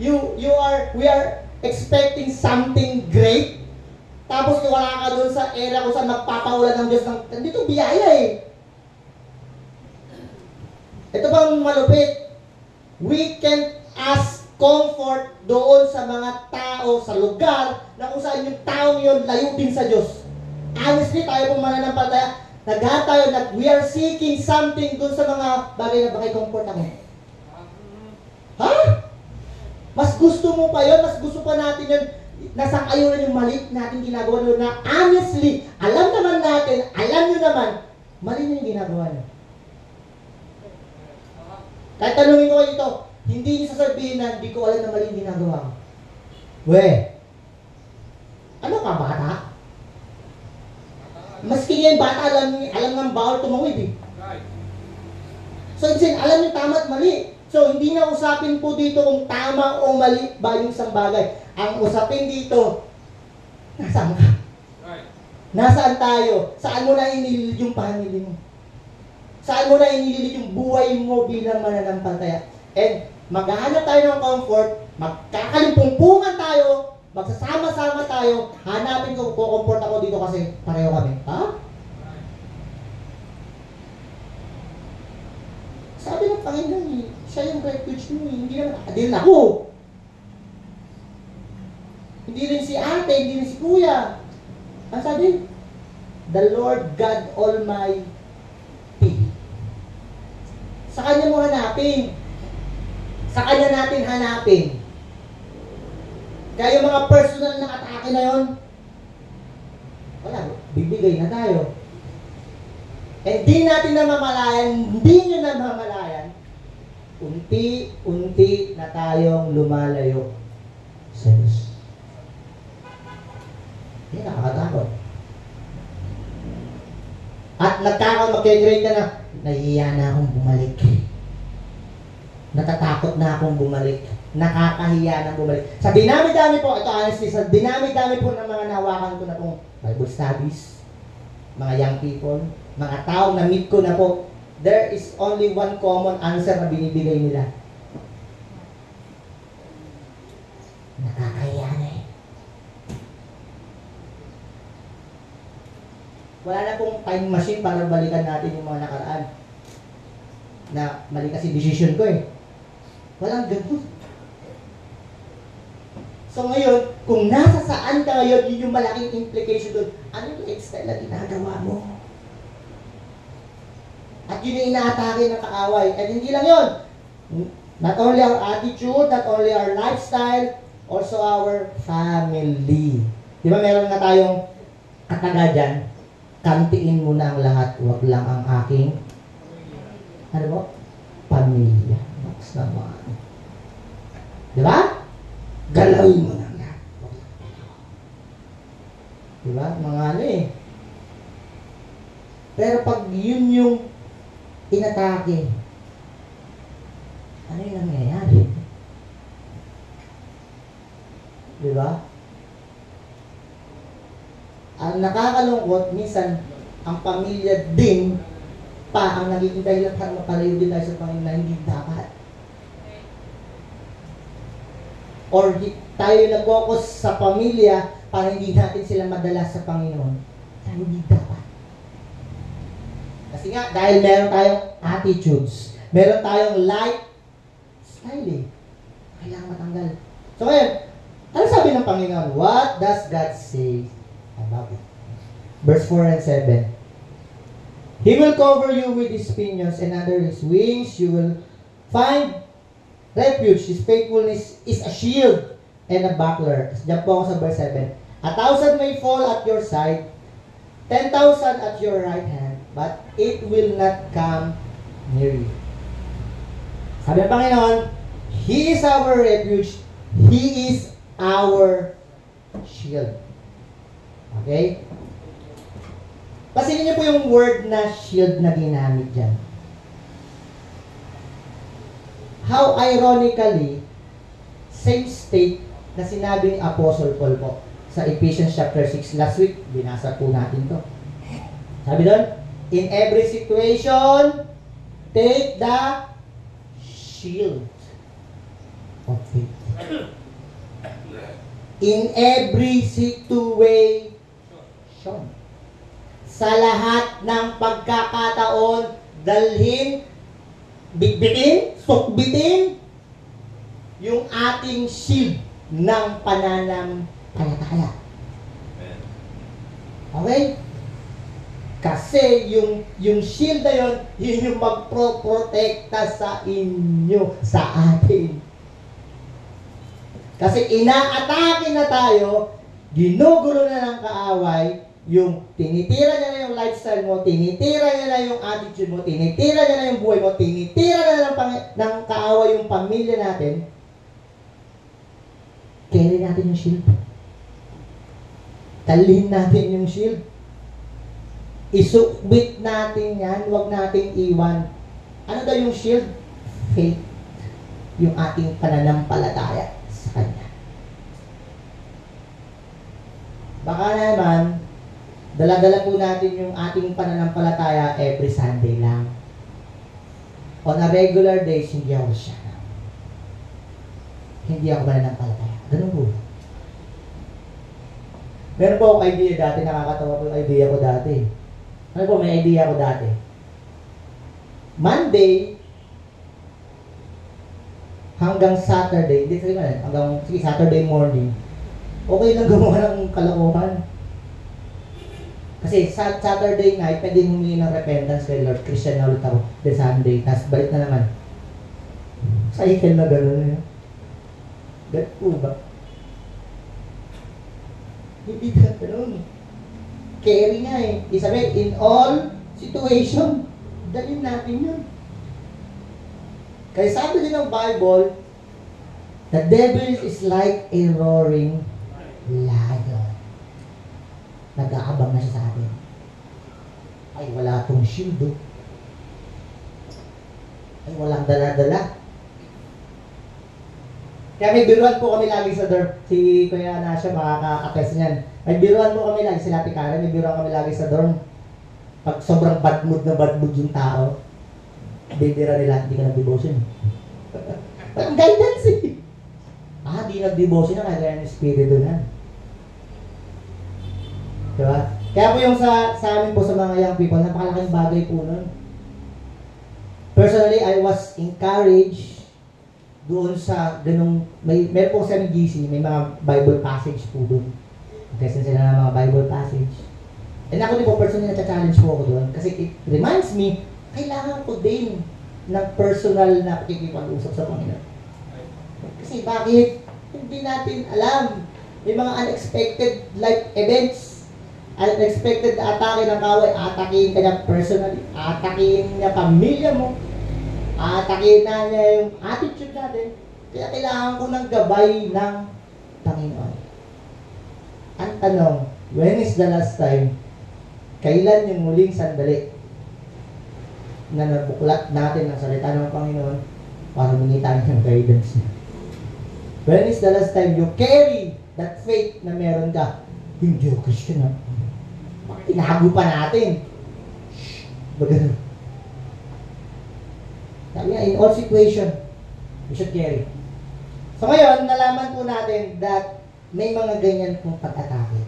We are expecting something great, tapos wala ka doon sa era kung saan magpapaulan ng Diyos ng, nandito biyaya eh. Ito bang malupit? We can ask comfort doon sa mga tao, sa lugar, na kung saan yung taong yun layo din sa Diyos. Honestly, tayo pong mananampalataya, naghahanap tayo, we are seeking something doon sa mga bagay na bakay comfort ako. Ha? Mas gusto mo pa yun? Mas gusto pa natin yun? Nasa ayunan yung mali natin ginagawa doon na honestly, alam naman natin, alam nyo naman, mali na yung ginagawa nyo. Kahit tanungin ko kayo ito, hindi niyo sasabihin na hindi ko alam na mali yung ginagawa ko. Ano ka, bata? Maski yan, bata, alam ng bawal tumawid eh. So, alam niyo tama at mali. So, hindi na usapin po dito kung tama o mali ba yung isang bagay. Ang usapin dito, nasaan ka? Nasaan tayo? Saan mo na inililid yung pamilya mo? Saan mo na inililid yung buhay mo bilang mananampalataya? And maghahanap tayo ng comfort, magkakalimpungpungan tayo, magsasama-sama tayo, hanapin ko, kukomport ako dito kasi pareho kami. Ha? Sabi ng Panginoon, siya yung refuge mo, hindi naman din ako. Hindi rin si ate, hindi rin si kuya. Ang sabi? The Lord God Almighty. Sa Kanya mo hanapin. Sa Kanya natin hanapin. Kaya yung mga personal na atake na yon, wala, bibigay na tayo. Hindi natin namamalayan, hindi nyo namamalayan, unti-unti na tayong lumalayo sa Diyos. Hindi, nakakatakot. At magkakamakigray ka na, nahihiya na akong bumalik. Natatakot na akong bumalik. Nakakahiya na bumalik. Sa dinami-dami po, ito honestly, sa dinami-dami po ng mga nahawakan ko na pong Bible studies, mga young people, mga taong na-meet ko na po, there is only one common answer na binibigay nila. Nakakahiya na eh. Wala na pong time machine para balikan natin yung mga nakaraan. Na mali kasi decision ko eh. Walang ganun. So ngayon, kung nasa saan ka ngayon, yun yung malaking implication doon. Ano yung lifestyle na ginagawa mo? At yun yung inaatake ng kaaway. At hindi lang yun. Not only our attitude, not only our lifestyle, also our family. Di ba meron na tayong kataga dyan? Kantiin mo na ang lahat, wag lang ang aking ano mo? Pamilya. Mas naman. Di ba? Galawin mo na lahat. Di ba? Mga ano eh. Pero pag yun yung inatake, ano yung nangyayari? Di ba? Ang nakakalungkot, minsan, ang pamilya din pa ang nagiging dahilan para mapalayo din tayo sa Panginoon na hindi dapat. Or tayo nag-focus sa pamilya para hindi natin sila madala sa Panginoon na hindi dapat. Kasi nga, dahil meron tayong attitudes, meron tayong lifestyle eh. Kailangan matanggal. So So ngayon, ano sabi ng Panginoon? What does God say about it? Verse 4 and 7. He will cover you with His pinions, and under His wings you will find refuge. His faithfulness is a shield and a buckler. Diyan po ako sa verse 7. 1,000 may fall at your side, 10,000 at your right hand, but it will not come near you. Sabi ng Panginoon, He is our refuge. He is our shield. Okay? Pansinin niyo po yung word na shield na ginamit dyan. How ironically, same state na sinabi ni Apostle Paul po sa Ephesians chapter 6 last week. Binasa po natin to. Sabi doon, in every situation, take the shield of faith. In every situation. Sa lahat ng pagkakataon, dalhin, bitbitin, sukbitin, yung ating shield ng pananampalataya. Okay? Kasi yung shield na yun, yun yung magproprotekta sa inyo, sa atin. Kasi inaatake na tayo, ginugulo na ng kaaway, yung tinitira niya na yung lifestyle mo, tinitira niya na yung attitude mo, tinitira niya na yung buhay mo, tinitira niya na ng kaaway yung pamilya natin, carry natin yung shield. Talhin natin yung shield. Isukbit natin yan, huwag nating iwan. Ano daw yung shield? Faith. Yung ating pananampalataya sa Kanya. Baka naman, dala-dala po natin yung ating pananampalataya every Sunday lang. On a regular days, hindi ako siya. Hindi ako pananampalataya. Ganun po. Meron po akong idea dati, nakakatawa po yung idea ko dati. Ano po, may idea ko dati. Monday hanggang Saturday, hindi sabi man, hanggang Saturday morning, okay lang gumawa ng kalokohan. Kasi sa Saturday night, pwede humingi ng repentance kay Lord. Christian na ulit ako. Then Sunday, tapos balik na naman. Cycle na gano'n yun. Ganun po ba? Hindi ka gano'n. Carry nga eh. Isabi, in all situation, dalhin natin yun. Kaya sabi din ng Bible, the devil is like a roaring lion. Nag-aabang na siya sa atin. Ay, wala akong shield. Ay, walang dala-dala. Kaya may biruan po kami lagi sa dorm. Si Kuya Nasha makaka-attest niyan. May biruan po kami lagi sa Ate Karen. May biruan kami lagi sa dorm. Pag sobrang bad mood yung tao, bibira nila, hindi ka nag-devotion. Parang guidance eh. Di nag-devotion na, kaya yung espiritu na. Diba? Kaya po yung sa amin po sa mga young people, napakalaking bagay po nun. Personally, I was encouraged doon sa ganung, meron po sa GC, may mga Bible passage po doon. Kasi sila ng mga Bible passage. And ako din po, personally, na-challenge po ako doon. Kasi it reminds me, kailangan ko din ng personal na pakikipag-usap sa Panginoon. Kasi bakit? Hindi natin alam. May mga unexpected life events. Unexpected na atake ng kaway, atakihin ka niya personally, atakihin niya pamilya mo, atakihin na niya yung attitude natin. Kaya kailangan ko ng gabay ng Panginoon. Ang tanong, when is the last time, kailan yung muling sandali na nabuklat natin ang salita ng Panginoon para humingi tayo ng guidance niya? When is the last time you carry that faith na meron ka? Hindi ako Christian ha? Inahago pa natin. Shhh! Bagano. Sabi nga, in all situation, we should carry. So ngayon, nalaman po natin that may mga ganyan pong pag-atake.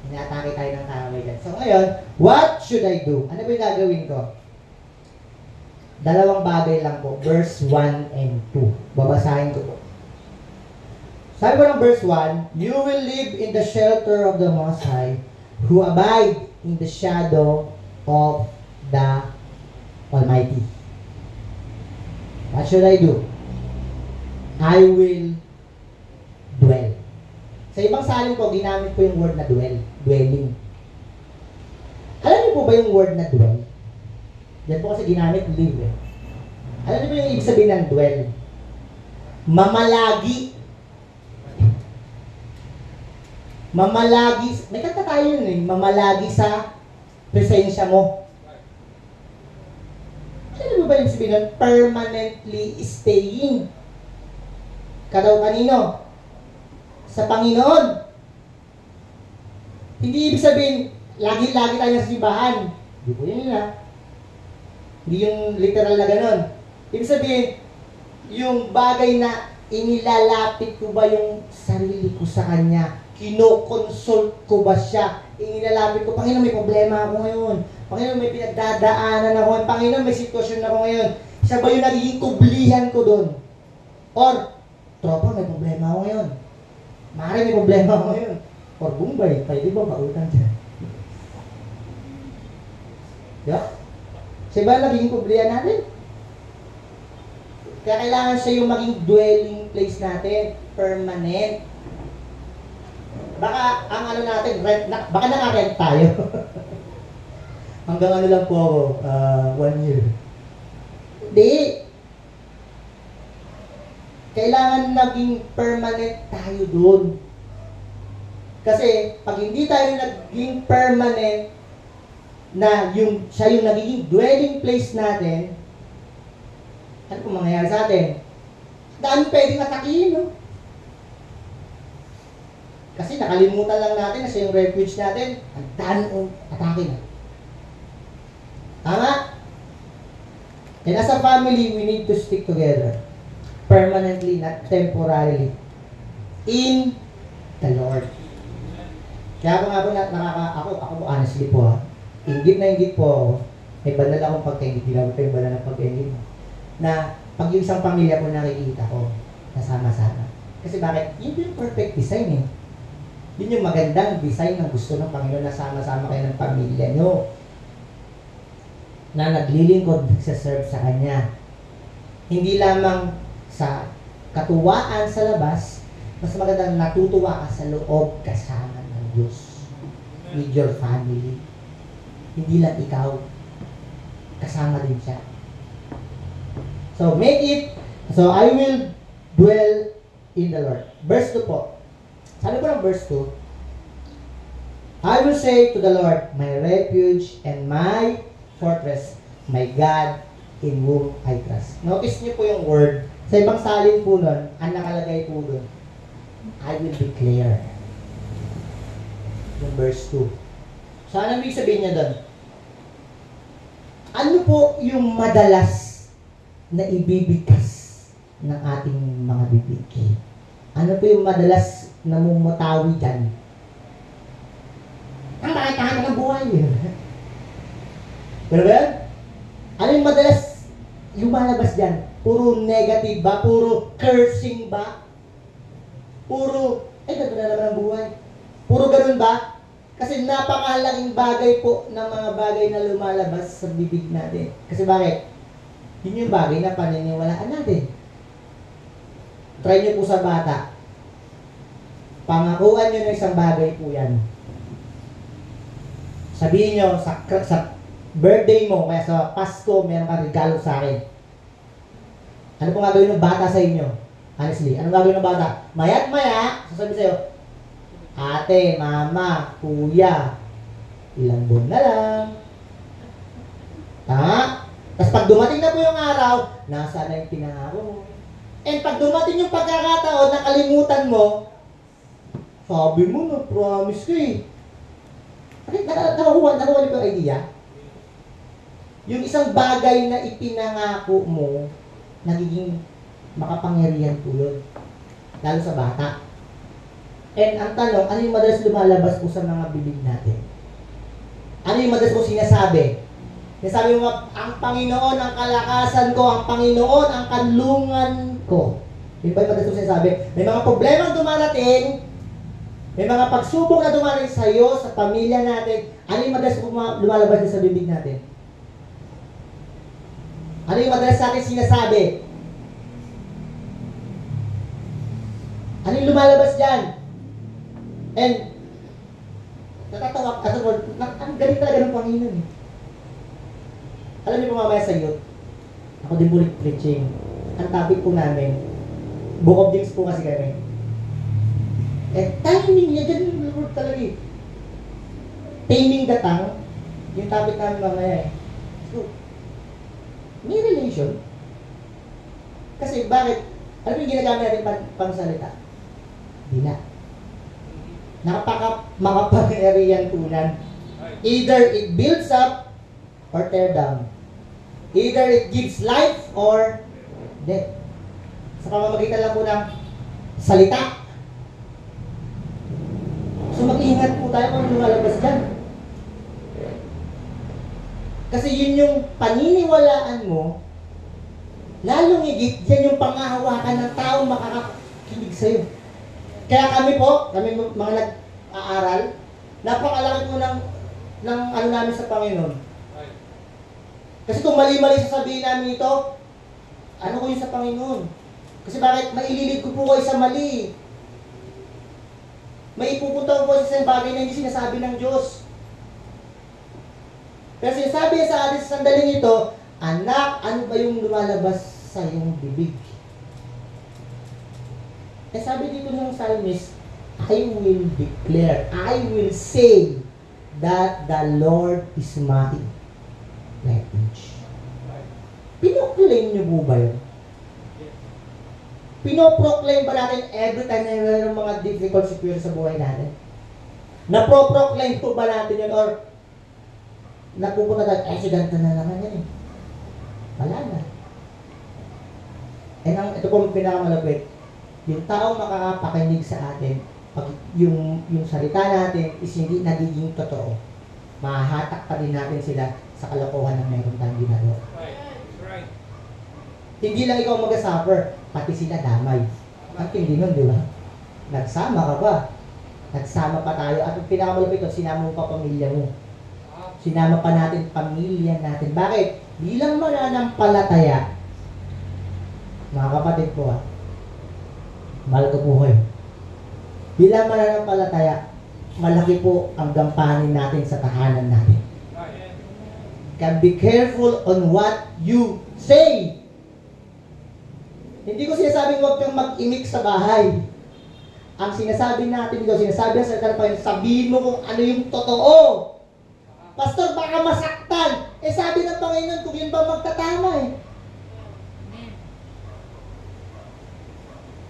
Inaatake tayo ng kaaway dyan. So ngayon, what should I do? Ano ba yung gagawin ko? Dalawang bagay lang po. Verse 1 and 2. Babasahin ko po. Sabi ko ng verse 1, you will live in the shelter of the Most High, who abide in the shadow of the Almighty. What should I do? I will dwell. Sa ibang salin ko, ginamit ko yung word na dwell, dwelling. Alam niyo po ba yung word na dwell? Yan po kasi ginamit live eh. Alam niyo ba yung ibig sabihin ng dwell? Mamalagi. Mamalagi. May kanta tayo yun eh. Mamalagi sa presensya mo. Ano ba yung sabihin nun? Permanently staying. Kadaw kanino? Sa Panginoon. Hindi ibig sabihin, lagi-lagi tayo sa simbahan. Hindi po yun na. Hindi yung literal na ganon. Ibig sabihin, yung bagay na inilalapit ko ba yung sarili ko sa Kanya? Kino-consult ko ba siya? Inilalapit ko, Panginoon, may problema ako ngayon. Panginoon, may pinagdadaanan ako. Panginoon, may sitwasyon ako ngayon. Siya ba yung nagiging kublihan ko doon? Or, tropa, may problema ako ngayon. Mare, may problema ako ngayon. Or, Bumbay, pwede ba pautang dyan? Diba? Siya ba nagiging kublihan natin? Kaya kailangan siya yung maging dwelling place natin. Permanent. Baka ang ano natin, baka naka-rent tayo. Hanggang ano lang po ako, 1 year. Hindi. Kailangan naging permanent tayo doon. Kasi pag hindi tayo naging permanent, na siya yung nagiging dwelling place natin, ano kung mangyayari sa atin? Daan pwedeng atakihin, no? Kasi nakalimutan lang natin na siya yung refuge natin, ang daan atake na. Tama? And as a family, we need to stick together. Permanently, not temporarily. In the Lord. Kaya ako nga po, ako po honestly po, inggit po ako. May banal akong pagkaingit, hindi lang po yung banal ng pagkaingit. Na pag yung isang pamilya po nakikita ko, nasama-sama. Kasi bakit? Yun yung perfect design eh. Yun yung magandang design ng gusto ng Panginoon na sama-sama kayo ng pamilya nyo. Na naglilingkod, nagsaserve sa Kanya. Hindi lamang sa katuwaan sa labas, mas magandang natutuwa ka sa loob kasama ng Diyos. With your family. Hindi lang ikaw. Kasama din siya. So, I will dwell in the Lord. Verse 2 po. Sabi ko ng verse 2, I will say to the Lord, my refuge and my fortress, my God in whom I trust. Notice niyo po yung word. Sa ibang salin po nun, ang nakalagay po dun, I will declare. Yung verse 2. So, ano ibig sabihin niya dun? Ano po yung madalas na ibibigkas ng ating mga bibig? Ano po yung madalas na mumutawi dyan? Ang bakit ng buhay. Pero ba? Ano yung madalas lumalabas dyan? Puro negative ba? Puro cursing ba? Puro, ganito na naman ang buhay. Puro ganun ba? Kasi napakahalaking bagay po ng mga bagay na lumalabas sa bibig natin. Kasi bakit? Yun yung bagay na paniniwalaan natin. Try nyo po sa bata. Pangakuan nyo ng isang bagay po yan. Sabihin nyo, sa birthday mo, kaya sa Pasko, meron kang regalo sa akin. Ano pong gagawin ng bata sa inyo? Honestly, anong gagawin ng bata? Maya't maya, sasabihin sa'yo, ate, mama, kuya, ilang buwan na lang. Tama? Tapos pag dumating na po yung araw, nasa na yung pinangako mo. And pag dumating yung pagkakataon, nakalimutan mo, sabi mo, na-promise ka eh. Nakakuha niyo ba yung idea? Yung isang bagay na ipinangako mo, nagiging makapangyarihan po yun. Lalo sa bata. And ang tanong, ano yung madalas lumalabas po sa mga bibig natin? Ano yung madalas po sinasabi? Sinasabi mo, ang Panginoon ang kalakasan ko, ang Panginoon ang kanlungan ko. Yung ba yung madalas sinasabi? May mga problema dumarating, may mga pagsubok na dumarating sa iyo, sa pamilya natin. Ano yung madalas lumalabas din sa bibig natin? Ano yung madalas sa atin sinasabi? Ano yung lumalabas dyan? And, natatawa, ang galing talaga ng Panginoon eh. Alam niyo po mamaya sa youth, ako din bulik preaching. Ang topic po namin, Book of James po kasi kami. Eh, timing niya, dyan yung Lord talaga eh. Taming the tongue, yung topic namin mamaya eh. So, may relation. Kasi bakit? Ano yung ginagamit natin pang salita? Dila. Makapangyarihan tunan. Either it builds up or tear down. Either it gives life or death. Sa pamamagitan lang po ng salita. So mag-iingat po tayo kung lumalabas dyan. Kasi yun yung paniniwalaan mo, lalong higit, yan yung pangahawakan ng taong makakakinig sa'yo. Kaya kami po, kami mga nag-aaral, napakalaki po ng ano namin sa Panginoon. Kasi kung mali-mali sasabihin namin ito, ano ko yun sa Panginoon? Kasi bakit maililid ko po kayo sa mali? May ipupunta ko po sa isang bagay na hindi sinasabi ng Diyos. Pero sinasabi sa atin sa sandaling ito, anak, ano ba yung lumalabas sa iyong bibig? Eh sabi dito ng psalmist, I will declare, I will say that the Lord is my refuge. Pinoklaim niyo po ba yun? Pinoproclaim ba natin every time na mayroong mga difficult situation sa buhay natin? Naproproclaim po ba natin yun? Or napupunta tayo, si ganito na naman yan eh. Wala na. And ito po ang pinakamalapit. Yung taong makakapakinig sa atin, pag yung salita natin is hindi nagiging totoo, mahahatak pa din natin sila sa kalokohan ng meron tayong ginagawa. Right. Hindi lang ikaw mag-suffer, pati sila damay. Ang hindi nun, di ba? Nagsama ka ba? Nagsama pa tayo. At ang pinakamalapit ito, sinama mo pa pamilya mo. Sinama pa natin pamilya natin. Bakit? Bilang mananampalataya, mga kapatid ko mahal ko po kayo. Bilang mananampalataya, malaki po ang gampanin natin sa tahanan natin. Can be careful on what you say. Hindi ko sinasabing huwag kang mag-imik sa bahay. Ang sinasabi natin dito, sinasabi ng salita ng Panginoon, sabihin mo kung ano yung totoo. Pastor, baka masaktan. Eh sabi ng Panginoon, kung yun ba magtatama eh.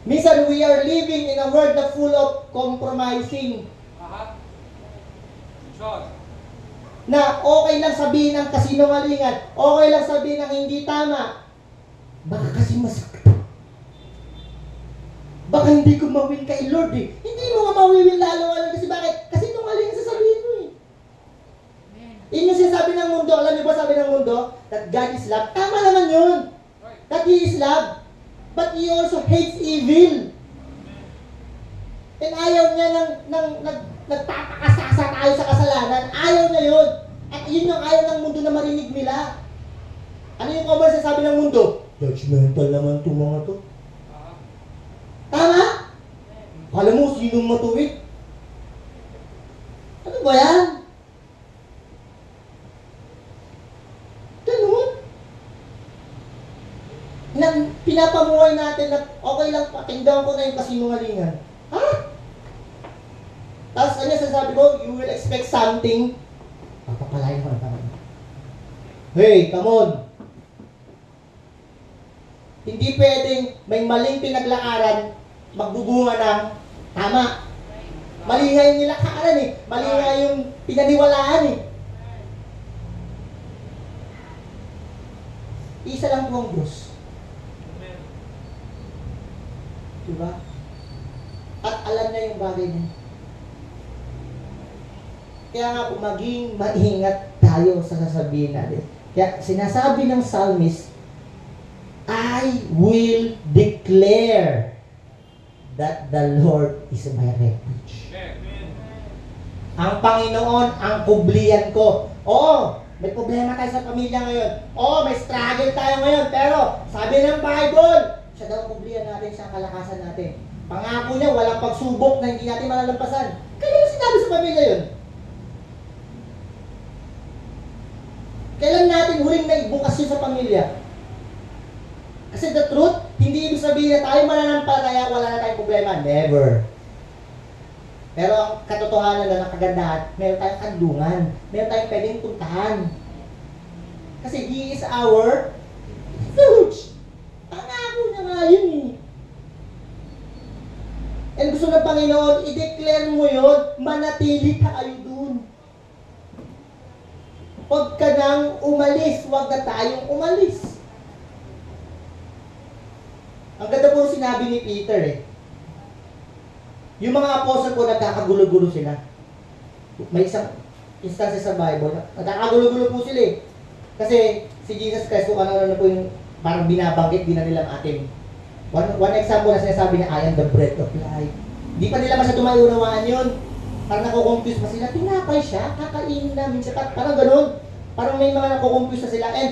Minsan, we are living in a world na full of compromising. Na okay lang sabihin ng kasinungalingan, okay lang sabihin ng hindi tama. Baka kasi masaktan. Baka hindi ko mawin kay Lord eh. Hindi mo nga mawiwin lalo kasi bakit? Kasi nungalingan sasabihin mo eh. Yun yung sinasabi ng mundo. Alam niyo ba sabi ng mundo? That God is love. Tama naman yun. That He is love. But He also hates evil. And ayaw niya nagpapakasasa tayo sa kasalanan. Ayaw niya yun. At yun yung ayaw ng mundo na marinig nila. Ano yung common sasabi ng mundo? Judgmental naman itong mga to. Tama? Alam mo, sinong matuwid? Ano ba yan? Ganun. Pinapamuhay natin na okay lang, pakinggan ko na yung kasinungalingan. Ha? Tapos kanya sasabi ko, you will expect something. Papapalain ko na tayo. Hey, come on. Hindi pwedeng may maling pinaglakaran, magbubunga ng tama. Mali nga yung nilakaran eh. Mali nga yung pinaniwalaan eh. Isa lang po ang Diyos. Diba? At alam na yung bagay niya. Kaya nga po, maging maingat tayo sa sasabihin natin. Kaya sinasabi ng psalmist, I I will declare that the Lord is my refuge. Ang Panginoon, ang kublihan ko. Oo, may problema tayo sa pamilya ngayon. Oo, may struggle tayo ngayon. Pero, sabi ng Bible, siya daw ang kublihan natin, siya ang kalakasan natin. Pangako niya, walang pagsubok na hindi natin malalampasan. Kailan sinabi sa pamilya yun? Kailan natin huling naibukas yun sa pamilya? Kasi the truth, hindi ibig sabihin na tayo mananampalataya, wala na tayong problema. Never. Pero ang katotohanan na nakagandahan, meron tayong kandungan. Meron tayong pwedeng puntahan. Kasi He is our refuge. Pangako niya nga yun eh. And gusto ng Panginoon, i-declare mo yun, manatili tayo dun. Huwag ka nang umalis, huwag na tayong umalis. Ang ganda po sinabi ni Peter eh. Yung mga apostle po, nagkakagulo-gulo sila. May isang instance sa Bible, nagkakagulo-gulo po sila eh. Kasi si Jesus Christ po, ano po yung parang binabanggit, di na nilang atin. One example na sinasabi niya, I am the bread of life. Di pa nila masyado maiunawaan yun. Parang nakukonfuse pa sila, tinapay siya, kakainin namin siya. Parang ganun. Parang may mga nakukonfuse na sila. And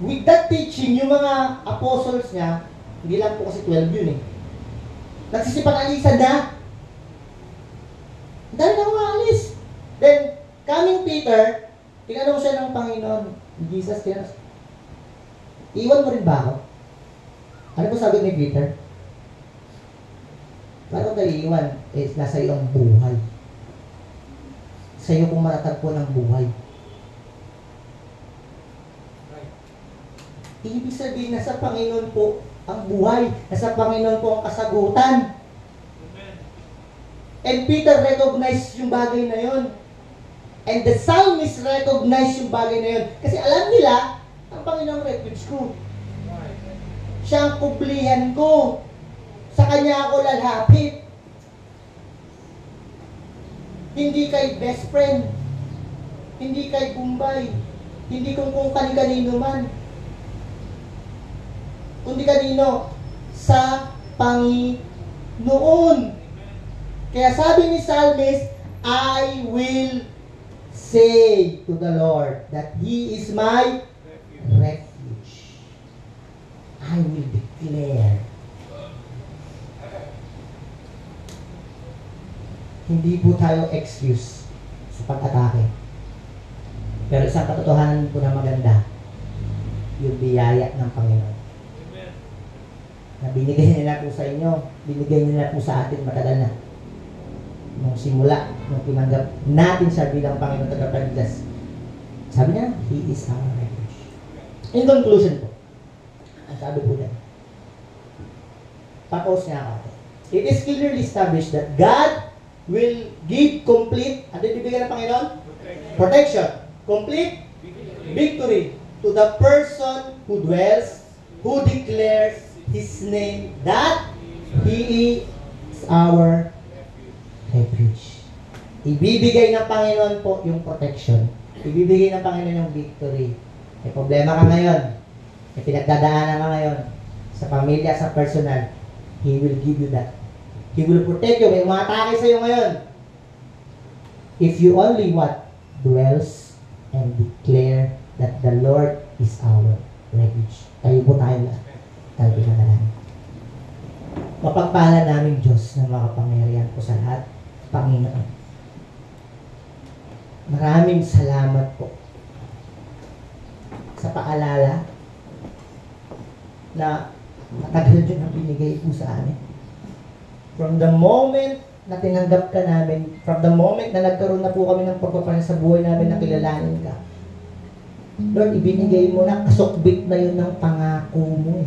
with that teaching, yung mga apostles niya, hindi lang po kasi 12 yun eh. Nagsisipag-alisan na. Dahil na umaalis. Then, coming Peter, tinanong siya ng Panginoon, Jesus, tinanong, iwan mo rin ba ako? Ano po sabi ni Peter? Paano tayo iiwan? Eh, nasa iyo ang buhay. Sa iyo kung matatagpo ng buhay. Ibig sabihin, nasa Panginoon po ang buhay. Nasa Panginoon po ang kasagutan. Amen. And Peter recognized yung bagay na yun. And the psalmist recognized yung bagay na yun. Kasi alam nila, ang Panginoon refuge ko. Siya ang kublihan ko. Sa Kanya ako lalapit. Hindi kay best friend. Hindi kay Bombay. Hindi kung kanino man. Kundi kanino? Sa Panginoon. Kaya sabi ni Psalmist, I will say to the Lord that He is my refuge. I will declare. Hindi po tayo excuse sa pag-atake. Pero isang katotohanan po na maganda, yung biyaya ng Panginoon. Na binigay nila po sa inyo, binigay nila po sa atin matagal na. Nung simula, nung tinanggap natin siya bilang Panginoon tagapagligtas. Sabi niya, He is our refuge. In conclusion po, ang sabi po niya, pa-post niya ako. It is clearly established that God will give complete, ano yung bibigyan ng Panginoon? Protection. Complete victory to the person who dwells, who declares His name, that He is our refuge. Ibibigay ng Panginoon po yung protection. Ibibigay ng Panginoon yung victory. May problema ka ngayon. May pinagdadaanan ka ngayon. Sa pamilya, sa personal. He will give you that. He will protect you. May umatake sa iyo ngayon. If you only what? Dwells and declare that the Lord is our refuge. Tayo po tayo na. Tayo pinadalangin. Mapagpala namin Diyos na makapangyarihan po sa lahat, Panginoon. Maraming salamat po sa paalala na matagal din ang binigay po sa amin. From the moment na tinanggap ka namin, from the moment na nagkaroon na po kami ng pagpapalang sa buhay namin na kilalanin ka, Lord, ibinigay mo na, kasukbit na yun ng pangako mo.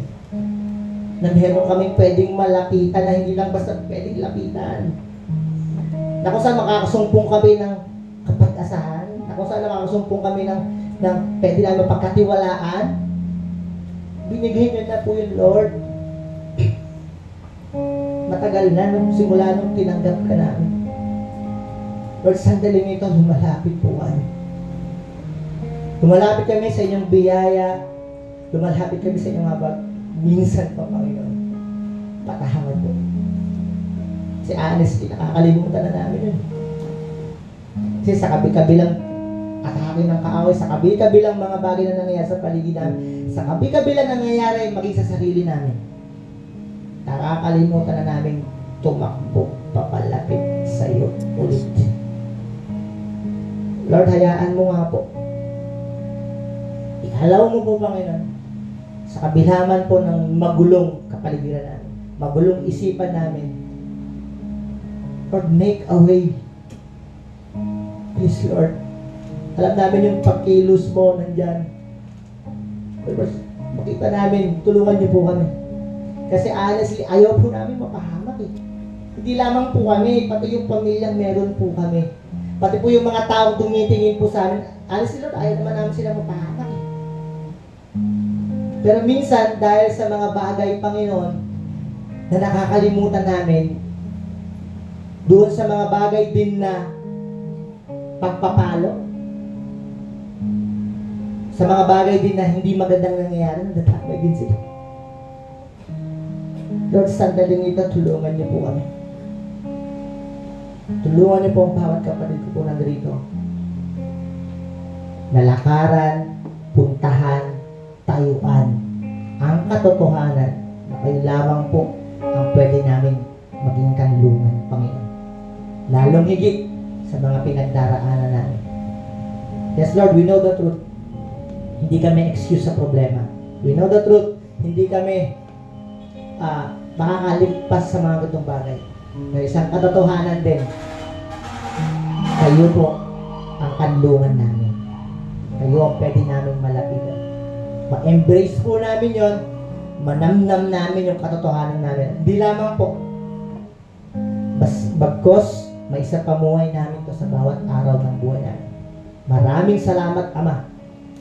Na meron kaming pwedeng malapitan na hindi lang basta pwedeng lapitan. Na kung saan makakasumpong kami ng kapag-asahan, na kung saan makakasumpong kami ng pwede namin pagkatiwalaan, binigay niyo na po yun, Lord. Matagal na nung simula nung tinanggap ka namin. Lord, sandaling ito, lumalapit po kami. Lumalapit kami sa inyong biyaya, lumalapit kami sa inyong minsan pa, Panginoon, patawad po. Kasi honestly, nakakalimutan na namin yun. Kasi sa kabi-kabilang atake ng kaaway, sa kabi-kabilang mga bagay na nangyayari sa paligid namin, sa kabi-kabilang nangyayari maging sa sarili namin, nakakalimutan na namin tumakbo papalapit sa iyo ulit. Lord, hayaan mo nga po. Ihalaw mo po, Panginoon, sa kabilaman po ng magulong kapaligiran namin, magulong isipan namin. Lord, make a way. Please, Lord. Alam namin yung pagkilos mo nandyan. Lord, makita namin, tulungan niyo po kami. Kasi honestly, ayaw po namin mapahamak eh. Hindi lamang po kami, pati yung pamilyang meron po kami. Pati po yung mga taong tumitingin po sa amin. Honestly, Lord, ayaw naman namin sila mapahamak eh. Pero minsan, dahil sa mga bagay, Panginoon, na nakakalimutan namin, doon sa mga bagay din na pagpapalo, sa mga bagay din na hindi magandang nangyayari, nadatamay din sila. Lord, sandaling ito, tulungan niyo po kami. Tulungan niyo po ang bawat kapatid ko po nandito. Nalakaran, puntahan, tayuan ang katotohanan na kayo lamang po ang pwede namin maging kanlungan, Panginoon. Lalong higit sa mga pinagdaraanan namin. Yes, Lord, we know the truth. Hindi kami excuse sa problema. We know the truth. Hindi kami makakaligpas sa mga ganitong bagay. May isang katotohanan din. Kayo po ang kanlungan namin. Kayo ang pwede namin malapitan. Ma-embrace po namin yon, manamnam namin yung katotohanan namin. Hindi lamang po. Bagkos, may isa pamuhay namin to sa bawat araw ng buhay namin. Maraming salamat, Ama,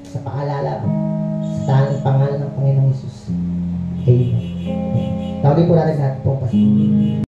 sa paalala mo sa tanging pangalan ng Panginoong Hesus. Amen. Tawagin po natin natin pong pastor.